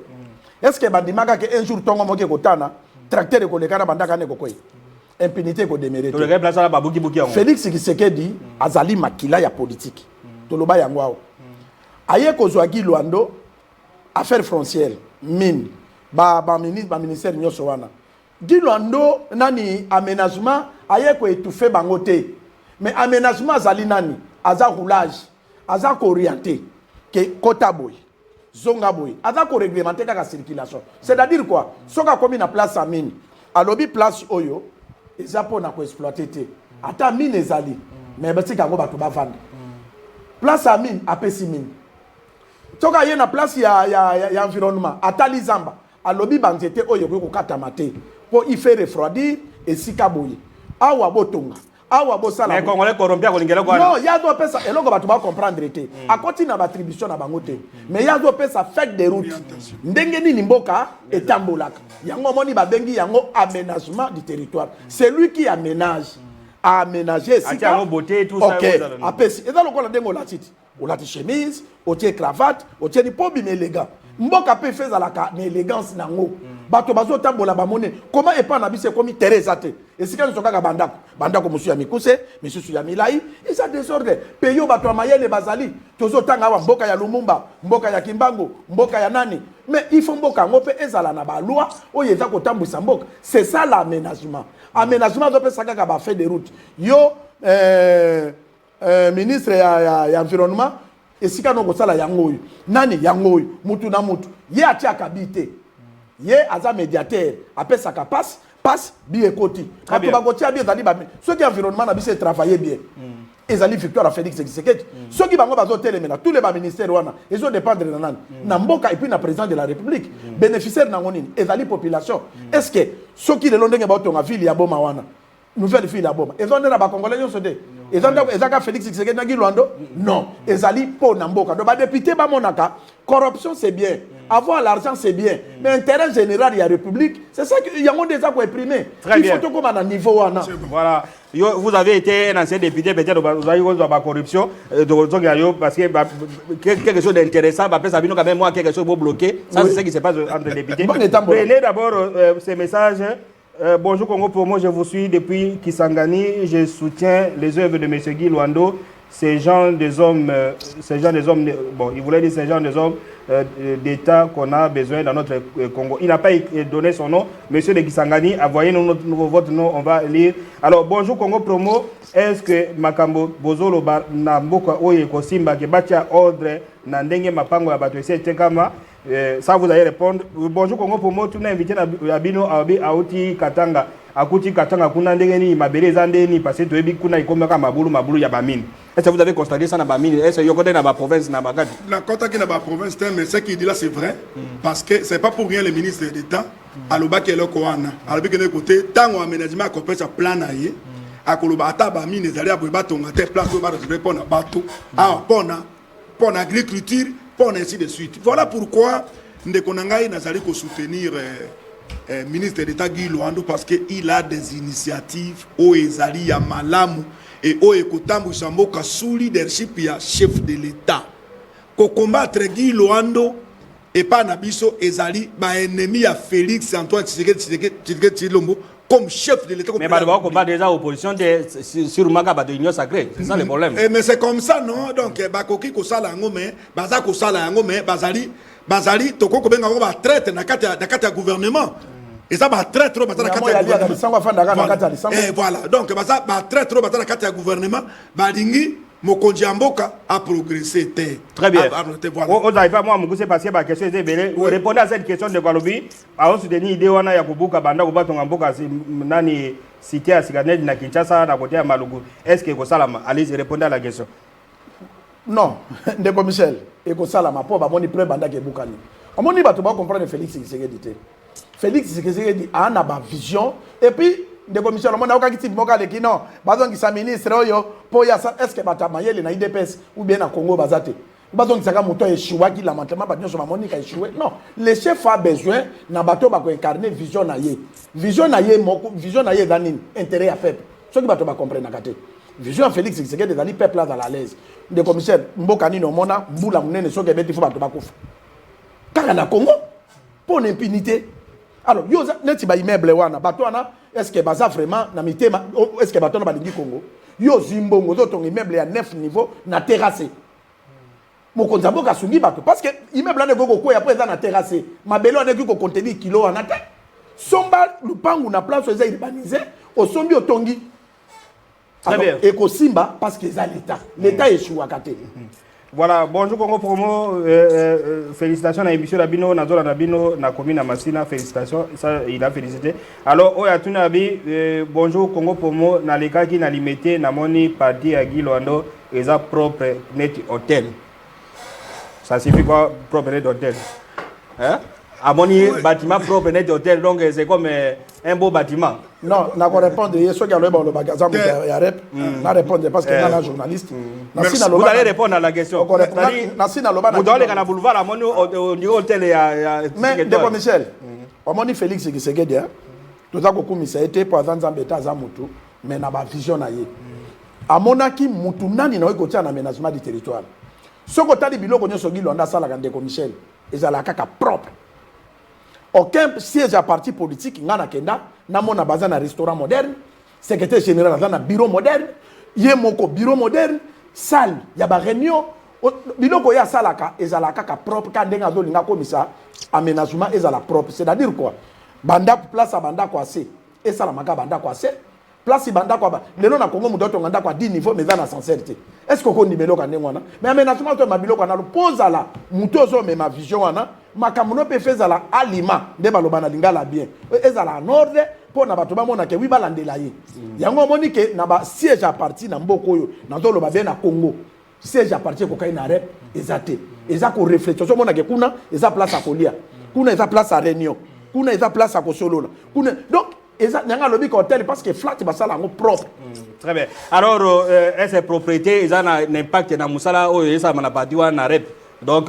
B: Est-ce que bandimaka que un jour tongo moke kotana tracteur ko lekana bandaka ne kokoy impunité ko démériter.
A: To le place là ba buki
B: Félix Tshisekedi azali makila ya politique. To loba yango awo. Aye kozwaki Luando affaire frontière mine ba ministère nyoso wana Guy Luando nani aménagement aye ko étouffer bango te mais aménagement azali nani aza roulage aza ko orienté ke kota boy zonga boy aza ko réglementer la circulation c'est-à-dire quoi soka komi na place à mine alobi place oyo eza pona ko exploiter te ata mine ezali mais batika ngo bato bavanda place à mine apesi mine toka ye na place ya environnement atali zamba alobi banzete oyo ko katama te pour y faire refroidir et sika boye awa botonga awa bosala
A: mais congolais corrompia ko lingela ko
B: non ya do pesa eloko bato ba comprendre te akoti na attribution na bango te mais ya do pesa fête des routes ndenge nini mboka etambolaka yango moni babengi yango aménagement du territoire c'est lui qui aménage à aménager sika
A: beauté tout ça
B: apesi eza lokola ndengo latiti olati chemise otie cravate otie ni po bima élégant mboka pe fait la élégance nango bato bazo tambola bamone comment epa na bise komi teresa te esika nsoka ka bandako musu ya mikuse misusu ya milai isa désordre peyo bato mayele bazali tozo tanga wa mboka ya Lumumba mboka ya Kimbango mboka ya nani mais il faut mboka ngo pe ezala na ba loi oyo eza ko tambwisa mboka c'est ça l'aménagement do pe saka ka ba fait des routes yo ministre ya environnement esika no kosala yango oyo nani yango oyo mutu na mutu ye atia kabite ye aza médiateur apesaka passe bi ekoti bato bakotia bi ezali ba ceux qui environnement na biso travailler bien ezali victoire à Félix Tshisekedi ceux qui bango bazo telemena tous les ba ministères wana ezo dépendre na nani na mboka et puis na président de la République bénéficiaire na ngonini ezali population est-ce que ceux qui le londenge ba tonga ville ya boma wana nouvelle ville ya boma ezo ndena ba congolais nyonso te ezaka Félix Tshisekedi na Gilwando non ezali po na mboka donc ba député ba monaka corruption c'est bien avoir l'argent c'est bien mais intérêt général il y a république c'est ça que yango déjà ko imprimer il faut to comme à niveau wana
A: voilà vous avez été un ancien député peut-être vous avez eu la corruption parce que quelque chose d'intéressant après ça vient quand même moi quelque chose pour bloquer ça c'est ce qui se passe entre les députés prenez d'abord ces messages. Bonjour Congo Promo, je vous suis depuis Kisangani, je soutiens les œuvres de M. Guy Luando, ces gens des hommes, bon, il voulait dire ces gens des hommes d'État qu'on a besoin dans notre Congo. Il n'a pas donné son nom, M. de Kisangani, envoyez-nous votre nom, on va lire. Alors, bonjour Congo Promo, est-ce que Makambo Bozolo Namboka Oye Kosimba qui batia ordre Nandenge Mapango ya bato ese tekama ça vous allez répondre. Bonjour Congo Promo, tu m'as invité à Bino Aouti Katanga. Akuti Katanga kuna ndenge ni mabele zandeni parce que tu ebi kuna ikomeka mabulu ya bamine. Est-ce que vous avez constaté ça na bamine? Est-ce que yokote na ba province na bagadi? La
C: kota qui na ba province mais ce qu'il dit là c'est vrai parce que c'est pas pour rien le ministre d'État aloba ke loko wana. Alobi ke côté tango aménagement ko pesa plan na ye. Akoloba ata bamine ezali aboy batonga te place ko ba répondre na bato. Ah pour l'agriculture, pour ainsi de suite. Voilà pourquoi Ndekonangai Nazali ko soutenir ministre d'État Guy Luando parce qu'il a des initiatives au Ezali ya Malamu et au Ekotambu Samboka sous leadership ya chef de l'État. Ko combattre Guy Luando et pas Nabiso Ezali ba ennemi à Félix Antoine Tshisekedi Tshilombo comme chef de l'État.
A: Mais bah, on combat déjà l'opposition sur Magaba de l'Union sacrée. C'est ça le problème.
C: Mais c'est comme ça, non? Donc, Bakoki Kosala Ngome, Baza Kosala Ngome, Bazali, Toko Kobenga va traite dans le gouvernement. Et ça va très trop dans le voilà. Donc, Baza va très trop dans le gouvernement. Badingi. Mokonji Amboka a progressé.
A: Très bien. Vous n'avez pas moi me parce que ma question est belle. Vous répondez à cette question de Gualobi. On se donne idée wana ya kubuka banda kubato Amboka nani cité à Siganet na Kinshasa na côté à Malugu. Est-ce que Kosalama allez répondre à la question?
B: Non, Ndeko Michel, et Kosalama pour ba moni preuve banda ke bukani. Amoni bato ba comprendre Félix Tshisekedi. Félix Tshisekedi a na ba vision et puis Ndeko Michel, on a aucun type de qui non, bazon qui sa ministre pour ya est-ce que bata mayele na IDPS ou bien na Congo bazate. Bazon qui saka moto échoué qui lamentement ba nyonso mamoni ka échoué. Non, le chef a besoin na bato ba ko incarner vision na ye. Vision na ye moko, vision na ye danine intérêt à peuple. Ce qui bato ba comprendre na kate. Vision Félix Tshisekedi des ali peuple là dans la l'aise. Ndeko Michel, mboka ni no mona mbula munene so ke beti fo bato ba kufa. Kaka na Congo pour l'impunité. Alors, yo neti ba immeuble wana bato wana est-ce que baza vraiment na mitema est-ce que bato na balingi Congo yo zimbongo zo ton immeuble à 9 niveaux na terrassé mokonza boka sungi bato parce que immeuble ane goko ko ya po eza na terrassé mabelo ane ko contenir kilo wana te somba lupangu na place eza urbanisé au sombi otongi. Très bien. Et ko simba parce que eza l'état échoue à kate.
A: Voilà, bonjour Congo Promo, félicitations à l'émission Rabino, Nazola Rabino, na commune à Massina, félicitations, ça il a félicité. Alors, Oya Tunabi, bonjour Congo Promo, na les cas qui n'a limité, na moni parti à Guy Luando, et ça propre net hôtel. Ça signifie quoi, propre net hôtel? Hein? À moni bâtiment propre net hôtel, donc c'est comme un beau bâtiment.
B: Non, on va répondre. Il y a ceux qui ont le bagage, il y a rep. On répondre parce qu'il y a un journaliste.
A: Vous allez répondre à la question. Vous allez aller dans le boulevard, à mon niveau hôtel.
B: Mais, Ndeko Michel, on m'a dit Félix Tshisekedi, tout ça, ça a été pour avoir un béta Zamutu, mais n'a pas vision. À mon avis, Moutou Nani n'a pas un aménagement du territoire. Ce que tu as dit, Biloko Nyosogi, on a ça, Ndeko Michel, et ça la caca propre. Aucun siège à parti politique ngana kenda na mona baza na restaurant moderne, secrétaire général dans un bureau moderne, yemoko bureau moderne, salle ya ba réunion, biloko ya salaka ezalaka ka propre ka ndenga zo linga komisa aménagement ezala propre, c'est-à-dire quoi? Banda place à banda kwa assez et ça la maka banda kwa assez. Place banda kwa ba. Lelo na Congo mudoto nganda kwa 10 niveaux mais na sincérité. Est-ce que ko nimelo ka ndengwana? Mais aménagement to mabiloko na pose la mutozo mais ma vision wana makamuno pe fezala alima nde baloba na lingala bien. Ezala en ordre pour na bato ba mona ke wi balandela ye. Yango moni ke na ba siège à parti na mboko yo na to loba bien na Congo. Siège à parti ko kai na rep ezate. Eza ko réflexion so mona ke kuna eza place à kolia. Kuna eza place à réunion. Kuna eza place à kosolola. Kuna donc eza nyanga lobi ko hôtel parce que flat basala ngo propre.
A: Très bien. Alors, ces propriétés, ils ont un impact dans Moussala, où ça m'a parti en arrêt. Donc,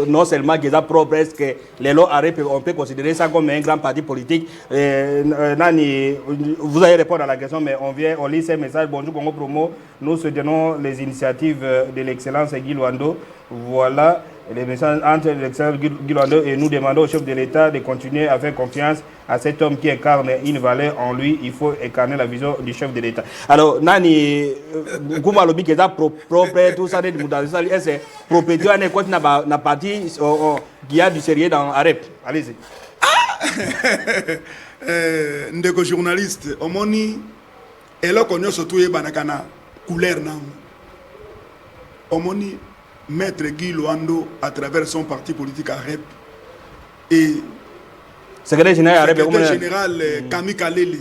A: non seulement qu'ils ont propre, est-ce que les lois arrêt, on peut considérer ça comme un grand parti politique. Nani, vous allez répondre à la question, mais on lit ces messages. Bonjour Congo Promo, nous soutenons les initiatives de l'excellence Guy Luando. Voilà les messages entre l'excellence Guy Luando et nous demandons au chef de l'État de continuer à faire confiance à cet homme qui incarne une valeur en lui. Il faut incarner la vision du chef de l'État. Alors, Nani, Gouma Lobi qui est propre, tout ça, est-ce que propriété n'a parti qui a du sérieux dans Arep? Allez-y.
C: Ndeko journaliste, omoni, et là qu'on a surtout banakana couleur nam. Omoni, Maître Guy Luando, à travers son parti politique Arep, et
A: secrétaire général
C: Kami Kalele,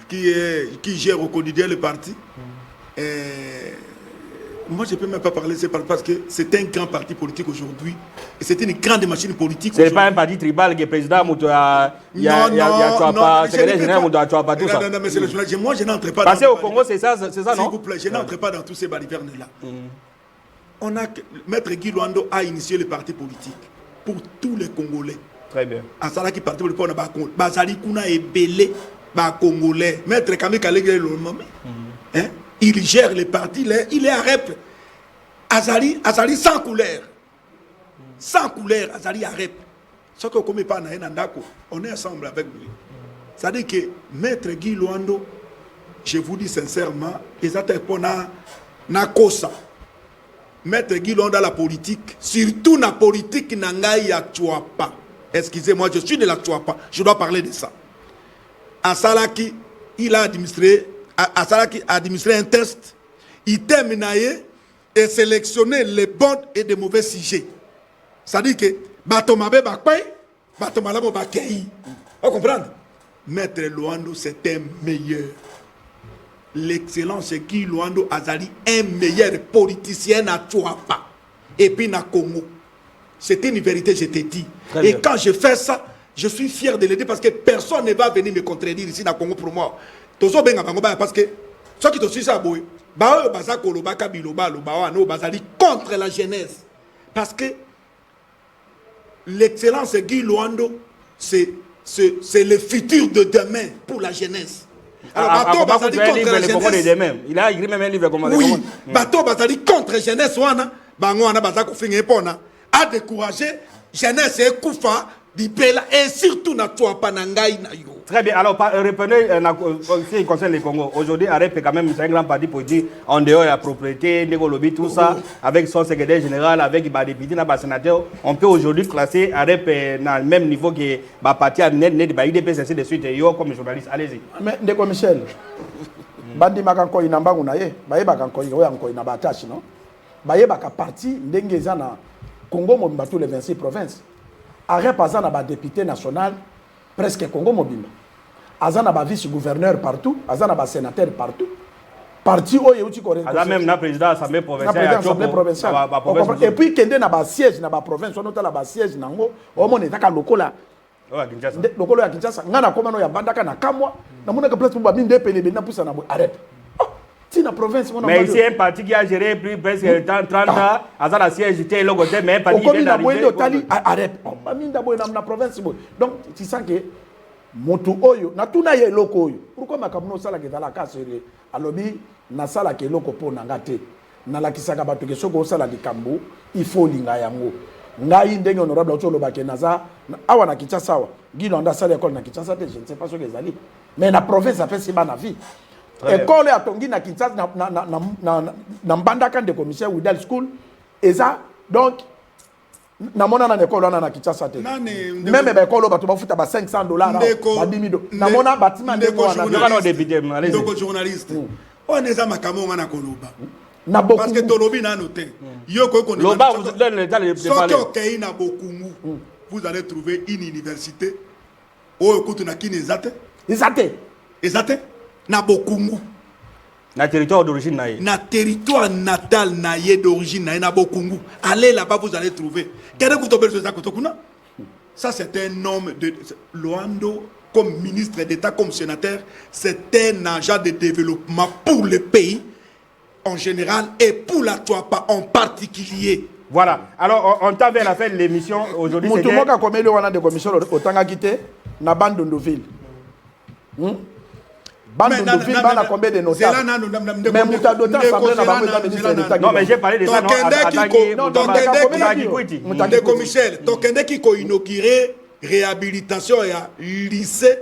C: qui gère au quotidien le parti. Moi, je ne peux même pas parler de ce parti parce que c'est un grand parti politique aujourd'hui. Et c'est une grande machine politique.
A: Ce n'est pas un parti tribal qui est président. Il y a secrétaire général, tout ça.
C: Non, monsieur le journaliste, moi, je n'entre pas
A: dans... Parce qu'au Congo, c'est ça, non?
C: S'il vous plaît, je n'entre pas dans tous ces balivernes-là. Maître Guy Luando a initié le parti politique pour tous les Congolais.
A: Très bien.
C: Asala qui parti politique pour le Bazali Kuna est belé, Congolais. Maître Kami Kalele, il gère le parti, il est à rep. Azali sans couleur. Sans couleur, Azali à rep. Ce que comme pas on est ensemble avec lui. C'est-à-dire que Maître Guy Luando, je vous dis sincèrement, ils ont na kosa. Maître Guy Luando dans la politique, surtout la politique n'angaï ya Chouapa. Excusez-moi, je suis de la Chouapa, je dois parler de ça. Asalaki, il a administré un test, il termine et sélectionner les bons et les mauvais sujets. C'est-à-dire que Batomabe Bakpay, Batomalabo Bakei. Vous comprenez? Maître Luando, c'est un meilleur. L'excellence Guy Luando Azali, un meilleur politicien à Chouapa. Et puis na Congo. C'est une vérité, je te dis. Et quand je fais ça, je suis fier de l'aider parce que personne ne va venir me contredire ici na Congo pour moi. Parce que ceux qui te suivent ça, contre la jeunesse. Parce que l'excellence Guy Luando, c'est le futur de demain pour la jeunesse. Alors, Bato Bazali contre la jeunesse.
A: Il a écrit même un livre comme
C: oui, Bato Bazali contre la jeunesse, a découragé jeunesse et Koufa. Et surtout,
A: très bien. Alors, reprenez ce qui concerne les Congo. Aujourd'hui, Arep est quand même un grand parti politique en dehors de la propriété, Lobby, tout ça, avec son secrétaire général, avec les députés, les sénateurs. On peut aujourd'hui classer Arep dans le même niveau que le parti IDP, ainsi de suite, comme journaliste. Allez-y.
B: Mais, Ndeko Michel, Bandi Makanko Inambangu naye, Baye Bakanko Yanko Inabatashi, non? Baye Baka parti, Ndengezana, Congo, Mobimba, les 26 provinces. Arep Azana ba député national presque Congo mobile. Azana ba vice-gouverneur partout, Azana ba sénateur partout. Parti o yeuti ko
A: Azana même na président assemblée provinciale.
B: Et puis kende na ba siège na ba province, on notala ba siège nango, o mona etaka lokola. Lokolo ya Kinshasa, ngana komano ya bandaka na kamwa, na mona ka place pour ba minde pele na pusa na Arep.
A: Mais ici, un parti qui a géré plus presque 30 ans, à la siège, était le côté, mais un parti qui vient d'arriver.
B: Donc, tu sens que Motu Oyo, na tuna ye loko oyo. Pourquoi makamuno sala ke dala ka sere alobi na sala ke loko po na ngate. Na la kisaka bato ke soko sala di kambu, il faut linga yango. Ngai ndenge honorable otolo ba ke naza awa na Kinshasa wa. Guy Luando sala école na Kinshasa, je ne sais pas ce que ezali. Mais na province a fait si ba na vie. École à Tongi na Kinshasa na mbandaka de commissaire Widal School eza donc na mona na école na Kinshasa te même école bato ba futa ba $500 ba 10 000 na mona bâtiment de
A: na député
C: donc journaliste on est à Makamonga na koloba
B: na beaucoup
C: parce que tolobi na noté yo ko ko
A: loba vous donne le temps de parler
C: OK na Bokungu vous allez trouver une université o écoute na kinezate ezate na Bokungu
A: na territoire d'origine naïe
C: na territoire natal naïe d'origine naïe na Bokungu allez là-bas vous allez trouver ça c'est un homme de Luando comme ministre d'État, comme sénateur, c'est un agent de développement pour le pays en général et pour la Tuapa en particulier.
A: Voilà. Alors, on t'a vers la fin de l'émission aujourd'hui.
B: Tout le monde a commis le de commission autant à quitter na Bandunduville. Bandunduville, on a combien de notables? Mais Mouta d'autant assemblée n'a pas besoin de
A: non, mais j'ai parlé de ça.
C: Non, Michel, Tokende qui a inauguré réhabilitation et lycée.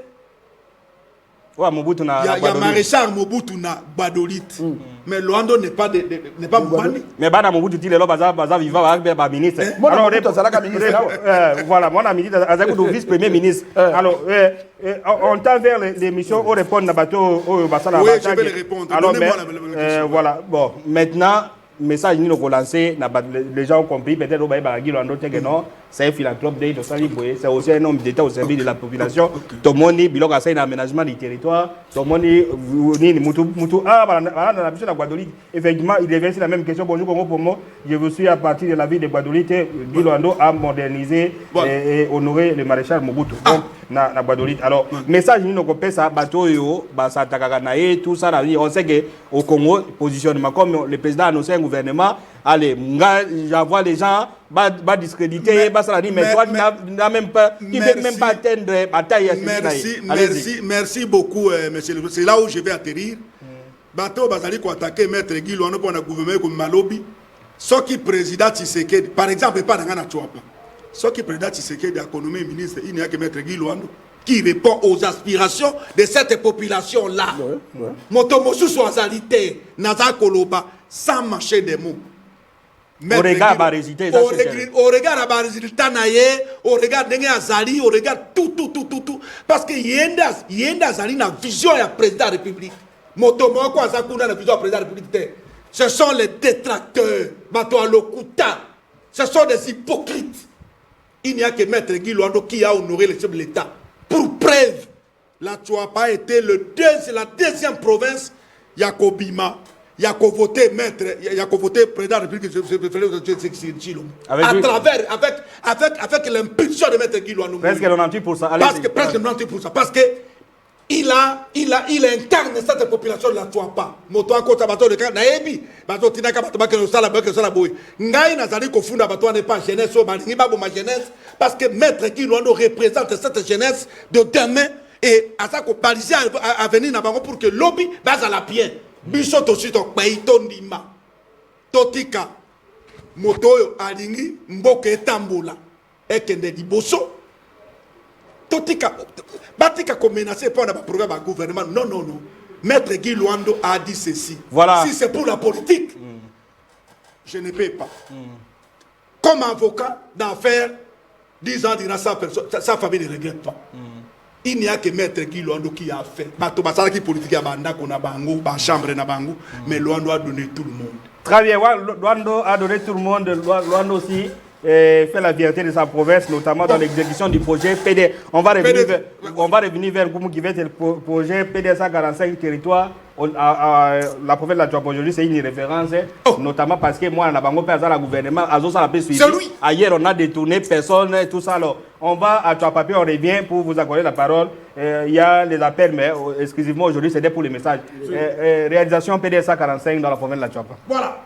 C: Il y a maréchal Mobutu na Badolite. Mais Luando n'est pas Moubani.
A: Mais Bana Mobutu dit le baza vivant avec le ministre. Alors, voilà, mon ami dit avec le vice-premier ministre. Alors, on tend vers l'émission, on répond à bateau au Bassala.
C: Oui, je vais les répondre.
A: Alors, voilà, bon, maintenant, message nous relancer, les gens ont compris, peut-être au Baïba Luando non, c'est un philanthrope c'est aussi un homme d'État au service de la population. Tout le monde dit qu'il y a un aménagement du territoire. Tout le monde dit la Guadeloupe. Effectivement, il revient sur la même question. Bonjour, Congo, pour moi. Je vous suis à partir de la ville de Guadeloupe. Guy Luando a modernisé et honoré le maréchal Mobutu. Na Guadeloupe. Alors, message nous compte ça, bateau ça tout ça. On sait que au Congo, positionnement comme le président a annoncé un gouvernement. Allez, j'envoie les gens, discréditer, mais toi, tu n'as même pas, tu ne peux même pas atteindre la taille.
C: Merci beaucoup, monsieur le président. C'est là où je vais atterrir. Bateau Bazali qui attaqué Maître Guy Luando pour le gouvernement comme Malobi. Ce qui président Tshisekedi, par exemple, pas dans la Tuapa. Ce qui président Tshisekedi, l'économie ministre, il n'y a que Maître Guy Luando qui répond aux aspirations de cette population-là. Motomosu Soazalité, Naza Koloba, sans marcher des mots.
A: Au regard de résultat,
C: au regard de résultat, au regard de Azali, au regard tout. Parce que Yenda Azali n'a vision de président de la République. Motomoko Azakuna n'a vision de président de la République. Ce sont les détracteurs, Bato Lokuta. Ce sont des hypocrites. Il n'y a que Maître Guy Luando qui a honoré le chef de l'État. Pour preuve, la Tuapa était la deuxième province, Yakobima. Il y a qu'au voter maître, il y a qu'au voter président de la République avec l'impulsion de maître Guy Luando.
A: Presque 98%.
C: Presque 98%. Parce que il incarne cette population de la Tuapa. Moto a kota bato de ka na ebi bato tinaka bato bakelo sala boy. Ngai nazali ko funda bato n'est pas jeunesse so balingi babo ma jeunesse parce que maître Guy Luando représente cette jeunesse de demain et à ça ko baliser à venir na bango pour que lobby base à la bien. Biso tosi to kpeito ndima totika moto alingi mboke tambola ekende liboso totika batika ko menacer pour na programme de gouvernement non Maître Guy Luando a dit ceci.
A: Voilà.
C: Si c'est pour la politique je ne paie pas comme avocat d'affaires 10 ans dira sa famille ne regrette pas. Il n'y a que Maître Guy Luando qui a fait. Bato basala qui politique à banda qu'on a bango, ba chambre na bango, mais Luando a donné tout le monde.
A: Très bien, Luando a donné tout le monde. Luando aussi fait la fierté de sa province, notamment dans l'exécution du projet PD. On va revenir vers Goumou qui va être le projet PD 145 territoires. La province de la Tuapa aujourd'hui, c'est une référence, notamment parce que moi, on a bango le gouvernement, ailleurs on a détourné personne, tout ça. Alors, on va à Tuapa, on revient pour vous accorder la parole. Il y a les appels, mais exclusivement aujourd'hui, c'était pour les messages. Réalisation PD 145 dans la province de la Tuapa.
C: Voilà.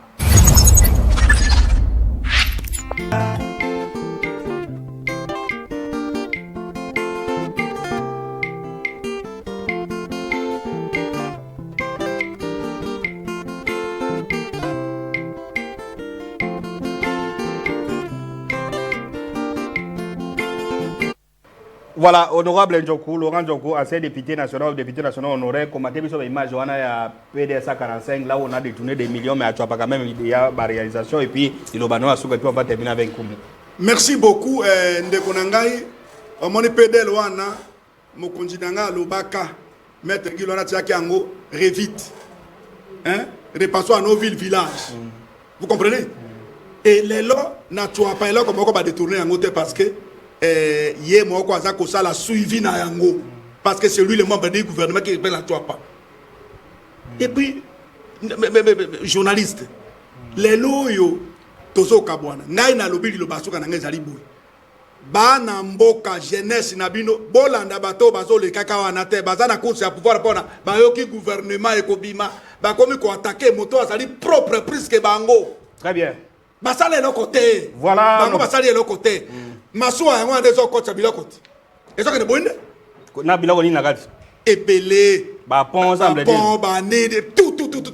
A: Voilà, honorable Ndjoku, Laurent Ndjoku, ancien député national honoré, commenté sur l'image de la PDS 45, là où on a détourné des millions, mais à Tuapa quand même, il y a la réalisation, et puis il y a on va terminer avec Koumou.
C: Merci beaucoup, Ndekonangai. Mon PDL wana, mon conjidanga, Lobaka, Maître Guilona Tiakiango, révite. Repassons à nos villes, villages. Vous comprenez? Et les lois, na Tuapa, là, comme on va détourner en côté parce que hier moi quoi ça que ça la suivi na yango parce que c'est lui le membre du gouvernement qui fait la Tuapa. Et puis journaliste les loyo tozo kabwana ngai na lobby lo basuka na ngai zali boy bana mboka jeunesse na bino bolanda bato bazolekaka wana te baza na course ya pouvoir mpona bayoki gouvernement ekobima bakomi koatake moto azali propre prise ke bango.
A: Très bien.
C: Basala eloko te.
A: Voilà.
C: Bango basala eloko te. Masuwa yango ande ezokotisa biloko te. Ezokende boyinde
A: Na biloko nini na kati?
C: Ebele.
A: Pont, semble-t-il.
C: Tout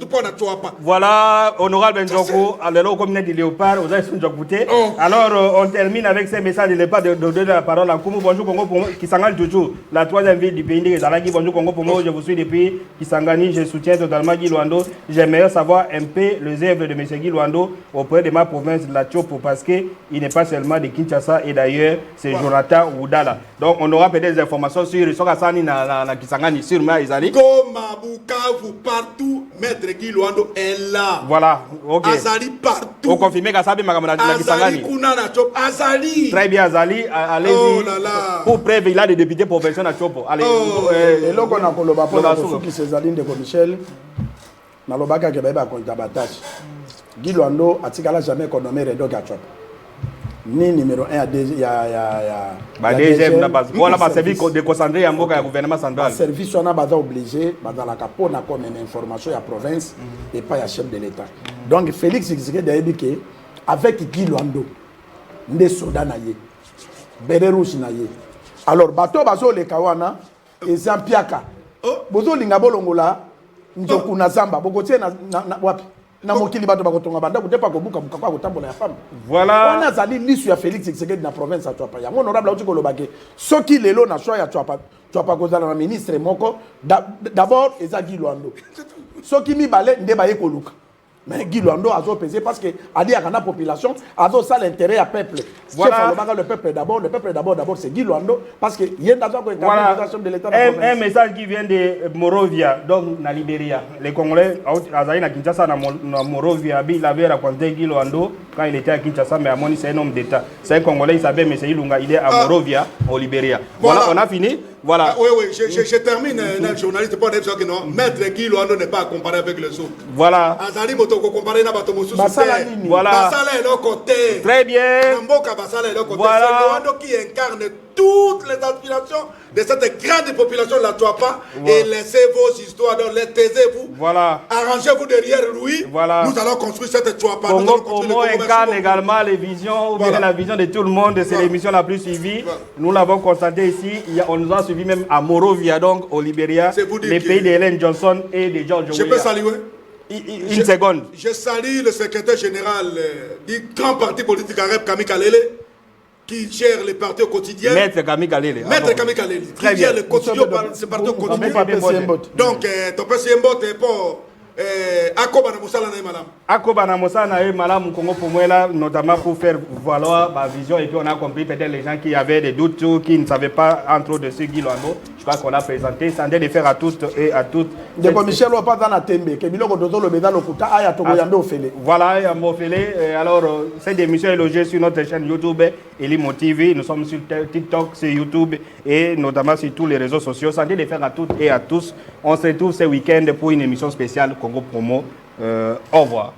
C: pour la toapa.
A: Voilà, honorable Benjoko, alors comme dit Léopard, vous avez écouté. Alors, on termine avec ces messages de Léopard de donner la parole à Koumou. Bonjour Congo pour moi, Kisangani toujours, la troisième ville du pays. Bonjour Congo pour moi, je vous suis depuis Kisangani, je soutiens totalement Guy Luando. J'aimerais savoir un peu les œuvres de M. Guy Luando auprès de ma province de la Tchopo parce qu'il n'est pas seulement de Kinshasa et d'ailleurs, c'est Jonathan Woudala. Donc, on aura peut-être des informations sur le Sokasani na Kisangani, sur Maïzali.
C: Bukavu, partout, Maître Guy Luando est là.
A: Voilà, ok.
C: Azali partout.
A: Vous confirmez qu'Asabi Magamana Kisangani.
C: Azali.
A: Très bien, Azali. Allez-y.
C: Oh là là.
A: Pour preuve, il a des députés provinciaux à Chopo. Allez.
B: Et là, on a Koloba pour qui c'est Zaline de Michel. Na lobaka ke beba ko tabatage. Guy Luando atikala jamais konomé Redo Gachop. Ni numéro 1 à
A: ya deuxième na base voilà ba service de concentrer ya mboka ya gouvernement central
B: service on a baza obligé bazala kapona comme une information ya province et pas ya chef de l'état. Donc Félix Tshisekedi a dit que avec Guy Luando nde soda na ye bere rouge na ye alors bato bazo le kawana et Zampiaka bozo linga bolongola njoku na zamba bokotie na wapi na mokili bato bakotonga banda kutepa kobuka buka kwa kotambola ya femme.
A: Voilà.
B: On a zali lisu ya Félix Tshisekedi na province ya Tchouapa. Ya honorable auti kolobake. Soki lelo na choix ya Tchouapa kozala na ministre moko d'abord eza Guy Luando. Soki mibale nde baye koluka. Mais Guy Luando a pesé parce que ali a la population a ça l'intérêt à peuple.
A: Voilà.
B: Le peuple d'abord c'est Guy Luando parce que il y a
A: voilà. De l'État un message qui vient de Morovia donc na Libéria. Les Congolais Azaï na Kinshasa na Morovia il avait raconté Guy Luando quand il était à Kinshasa mais à Moni c'est un homme d'État. C'est un Congolais il s'appelle M. Ilunga il est à Morovia au Libéria. Voilà, on a fini. Voilà.
C: Oui, je termine, le journaliste pour dire que non, Maître Guy Luando n'est pas comparé avec les autres.
A: Voilà.
C: Azali Motoko comparé na Bato Moussou.
A: Voilà.
C: Basala est l'autre côté.
A: Très bien.
C: Namboka Basala est l'autre côté.
A: Voilà.
C: C'est Luando qui incarne toutes les aspirations de cette grande population de la Tchouapa. Voilà. Et laissez vos histoires, donc les taisez-vous.
A: Voilà.
C: Arrangez-vous derrière lui.
A: Voilà.
C: Nous allons construire cette Tchouapa.
A: Congo Promo incarne également les visions, ou bien la vision de tout le monde. C'est l'émission la plus suivie. Nous l'avons constaté ici. On nous a suivi même à Morovia, donc au Libéria, les pays de Helen Johnson et de George Weah.
C: Je peux saluer
A: une seconde.
C: Je salue le secrétaire général du grand parti politique arabe Kami Kalele, qui gère les partis au quotidien.
A: Maître Kami Kalele.
C: Maître Kami Kalele, qui gère le quotidien, ce parti au quotidien. Donc, ton père Siembo, t'es pour Akoba na Moussala na Malam.
A: Akoba na Moussala na Malam, Congo pour moi là, notamment pour faire valoir ma vision. Et puis on a compris peut-être les gens qui avaient des doutes ou qui ne savaient pas entre autres de ce Guy Luando. Je crois qu'on a présenté, sans de faire à toutes et à toutes.
B: Depuis Michel Wapata na Tembe, que Biloko Dozo le Bédal Okuta, Aya Togo Yando Ofele.
A: Voilà, Yando Ofele. Alors, cette émission est logée sur notre chaîne YouTube, Elimo TV. Nous sommes sur TikTok, sur YouTube et notamment sur tous les réseaux sociaux. Sans de faire à toutes et à tous. On se retrouve ce week-end pour une émission spéciale Congo Promo. Au revoir.